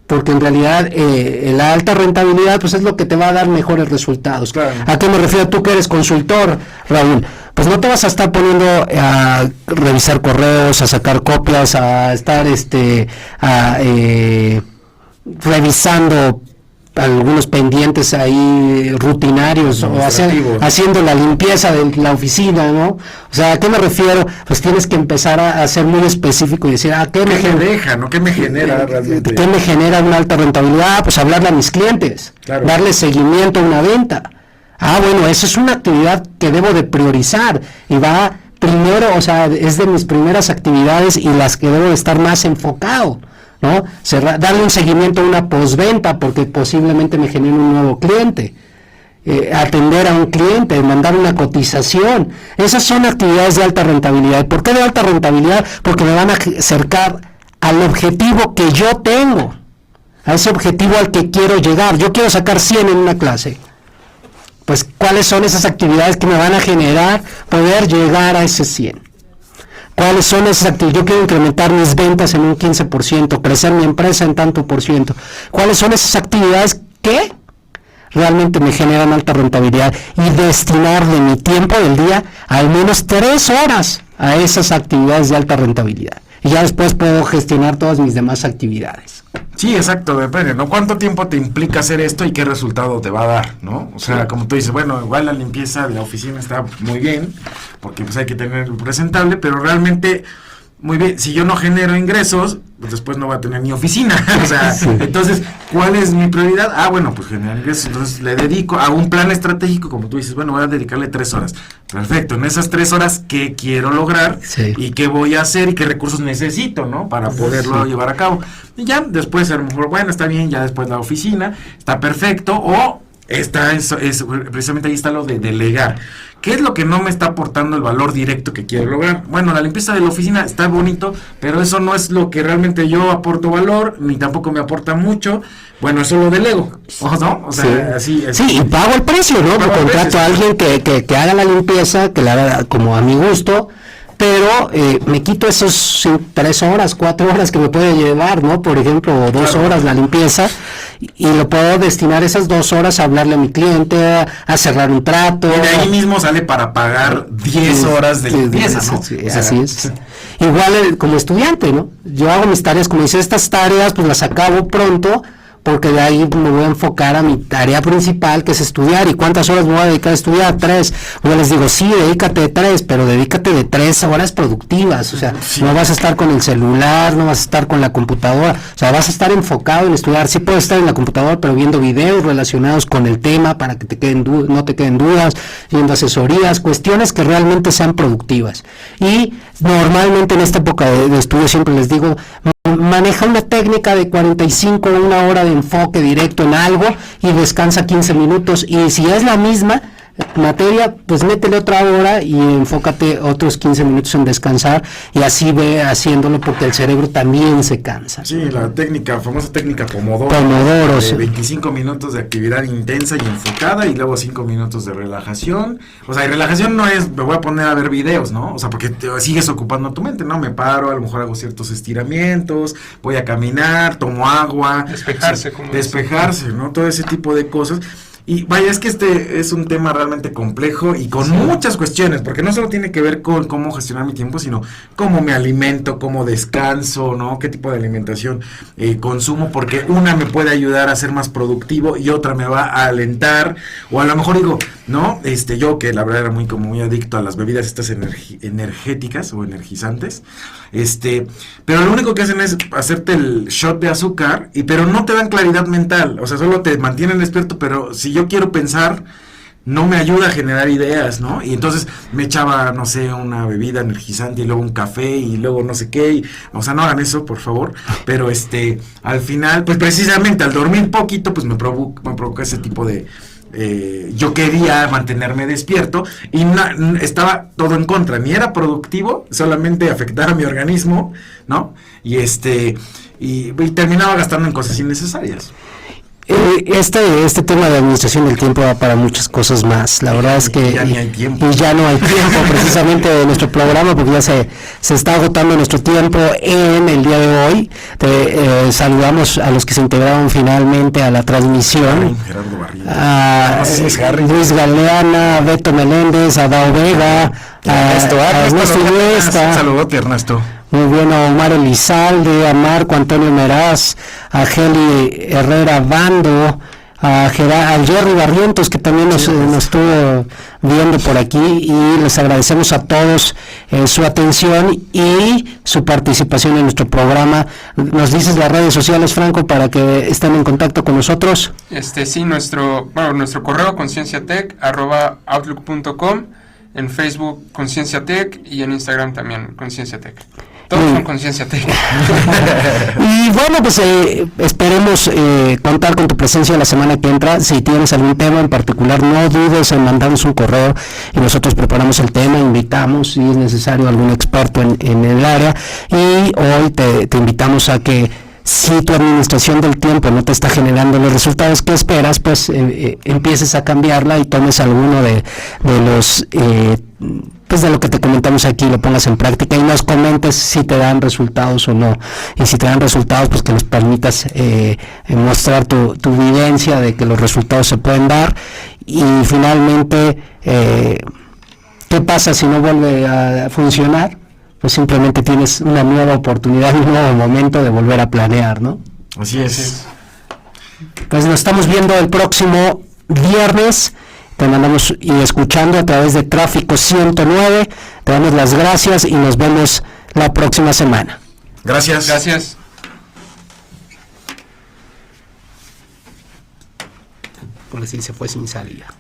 Speaker 1: porque en realidad la alta rentabilidad pues es lo que te va a dar mejores resultados.
Speaker 2: Claro.
Speaker 1: ¿A qué me refiero? Tú que eres consultor, Raúl, pues no te vas a estar poniendo a revisar correos, a sacar copias, a estar revisando algunos pendientes ahí rutinarios o haciendo la limpieza de la oficina, ¿no? O sea, ¿a qué me refiero? Pues tienes que empezar a ser muy específico y decir, ¿qué me deja,
Speaker 2: ¿no? ¿Qué me genera realmente?
Speaker 1: ¿Qué me genera una alta rentabilidad? Pues hablarle a mis clientes,
Speaker 2: claro,
Speaker 1: darle seguimiento a una venta. Bueno, eso es una actividad que debo de priorizar y va primero, o sea, es de mis primeras actividades y las que debo de estar más enfocado, ¿no? Darle un seguimiento a una postventa porque posiblemente me genere un nuevo cliente, atender a un cliente, mandar una cotización. Esas son actividades de alta rentabilidad. ¿Por qué de alta rentabilidad? Porque me van a acercar al objetivo que yo tengo, a ese objetivo al que quiero llegar. Yo quiero sacar 100 en una clase. Pues, ¿cuáles son esas actividades que me van a generar poder llegar a ese 100? ¿Cuáles son esas actividades? Yo quiero incrementar mis ventas en un 15%, crecer mi empresa en tanto por ciento. ¿Cuáles son esas actividades que realmente me generan alta rentabilidad? Y destinarle mi tiempo del día al menos 3 horas a esas actividades de alta rentabilidad. Y ya después puedo gestionar todas mis demás actividades.
Speaker 2: Sí, exacto, depende, ¿no? ¿Cuánto tiempo te implica hacer esto y qué resultado te va a dar, ¿no? O sea, como tú dices, bueno, igual la limpieza de la oficina está muy bien, porque pues hay que tenerlo presentable, pero realmente, muy bien, si yo no genero ingresos, pues después no voy a tener ni oficina, o sea, sí. Entonces, ¿cuál es mi prioridad? Bueno, pues generar ingresos, entonces le dedico a un plan estratégico, como tú dices, bueno, voy a dedicarle 3 horas. Perfecto, en esas 3 horas, ¿qué quiero lograr? Sí. ¿Y qué voy a hacer? ¿Y qué recursos necesito, no? Para poderlo llevar a cabo. Y ya, después a lo mejor, bueno, está bien, ya después la oficina, está perfecto, o precisamente ahí está lo de delegar. ¿Qué es lo que no me está aportando el valor directo que quiero lograr? Bueno, la limpieza de la oficina está bonito, pero eso no es lo que realmente yo aporto valor, ni tampoco me aporta mucho. Bueno, eso lo delego, ¿no? O sea,
Speaker 1: sí. Sí, y pago el precio, ¿no? Contrato a alguien que haga la limpieza, que la haga como a mi gusto, pero me quito esos 3 horas, 4 horas que me puede llevar, ¿no? Por ejemplo, 2 horas la limpieza, y lo puedo destinar esas 2 horas a hablarle a mi cliente, a cerrar un trato.
Speaker 2: Y de ahí mismo sale para pagar 10 horas de limpieza, ¿no?
Speaker 1: Sí, o sea, así es. Igual como estudiante, ¿no? Yo hago mis tareas, como dice, estas tareas pues las acabo pronto, porque de ahí me voy a enfocar a mi tarea principal, que es estudiar. ¿Y cuántas horas me voy a dedicar a estudiar? 3. Yo les digo, sí, dedícate de 3, pero dedícate de 3 horas productivas. O sea, sí. No vas a estar con el celular, no vas a estar con la computadora. O sea, vas a estar enfocado en estudiar. Sí puedes estar en la computadora, pero viendo videos relacionados con el tema para que no te queden dudas, viendo asesorías, cuestiones que realmente sean productivas. Y normalmente en esta época de estudio siempre les digo, maneja una técnica de 45 a 1 hora de enfoque directo en algo y descansa 15 minutos, y si es la misma materia, pues métele otra hora y enfócate otros 15 minutos en descansar, y así ve haciéndolo, porque el cerebro también se cansa.
Speaker 2: Sí, la famosa técnica Pomodoro.
Speaker 1: Pomodoro,
Speaker 2: sí. 25 minutos de actividad intensa y enfocada, y luego 5 minutos de relajación. O sea, y relajación no es, me voy a poner a ver videos, ¿no? O sea, porque te sigues ocupando tu mente, ¿no? Me paro, a lo mejor hago ciertos estiramientos, voy a caminar, tomo agua. Despejarse, ¿no? Todo ese tipo de cosas. Y vaya, es que este es un tema realmente complejo y con muchas cuestiones, porque no solo tiene que ver con cómo gestionar mi tiempo, sino cómo me alimento, cómo descanso, ¿no? Qué tipo de alimentación consumo, porque una me puede ayudar a ser más productivo y otra me va a alentar, o a lo mejor digo, ¿no? Yo que la verdad era muy adicto a las bebidas estas energéticas o energizantes, pero lo único que hacen es hacerte el shot de azúcar, pero no te dan claridad mental, o sea, solo te mantienen despierto, pero si yo quiero pensar, no me ayuda a generar ideas, ¿no? Y entonces me echaba, no sé, una bebida energizante y luego un café y luego no sé qué, o sea, no hagan eso, por favor, pero al final, pues precisamente al dormir poquito, pues me provoca ese tipo de... yo quería mantenerme despierto y estaba todo en contra, ni era productivo, solamente afectaba a mi organismo, ¿no? Y y terminaba gastando en cosas innecesarias.
Speaker 1: Este tema de administración del tiempo va para muchas cosas más. La verdad es que
Speaker 2: ya ni hay tiempo.
Speaker 1: Y ya no hay tiempo precisamente de nuestro programa, porque ya se está agotando nuestro tiempo en el día de hoy. Saludamos a los que se integraron finalmente a la transmisión. A Luis Galeana, a Beto Meléndez, a Dao Vega, a Ernesto Iniesta.
Speaker 2: Un saludote, Ernesto.
Speaker 1: Muy bien, a Omar Elizalde, a Marco Antonio Meraz, a Geli Herrera Bando, a Jerry Barrientos, que también nos estuvo viendo por aquí, y les agradecemos a todos su atención y su participación en nuestro programa. ¿Nos dices las redes sociales, Franco, para que estén en contacto con nosotros?
Speaker 3: Sí, nuestro correo concienciatech@outlook.com, en Facebook Concienciatech y en Instagram también Concienciatech. Todos son Conciencia Tech.
Speaker 1: Y bueno, pues esperemos contar con tu presencia la semana que entra. Si tienes algún tema en particular, no dudes en mandarnos un correo y nosotros preparamos el tema, invitamos si es necesario algún experto en el área, y hoy te invitamos a que, si tu administración del tiempo no te está generando los resultados que esperas, pues empieces a cambiarla y tomes alguno de los pues de lo que te comentamos aquí lo pongas en práctica y nos comentes si te dan resultados o no. Y si te dan resultados, pues que nos permitas mostrar tu vivencia de que los resultados se pueden dar. Y finalmente, ¿qué pasa si no vuelve a funcionar? Pues simplemente tienes una nueva oportunidad, un nuevo momento de volver a planear, ¿no?
Speaker 2: Así es.
Speaker 1: Pues nos estamos viendo el próximo viernes. Te mandamos y escuchando a través de Tráfico 109. Te damos las gracias y nos vemos la próxima semana.
Speaker 2: Gracias.
Speaker 3: Gracias.
Speaker 1: Por decir, se fue sin salida.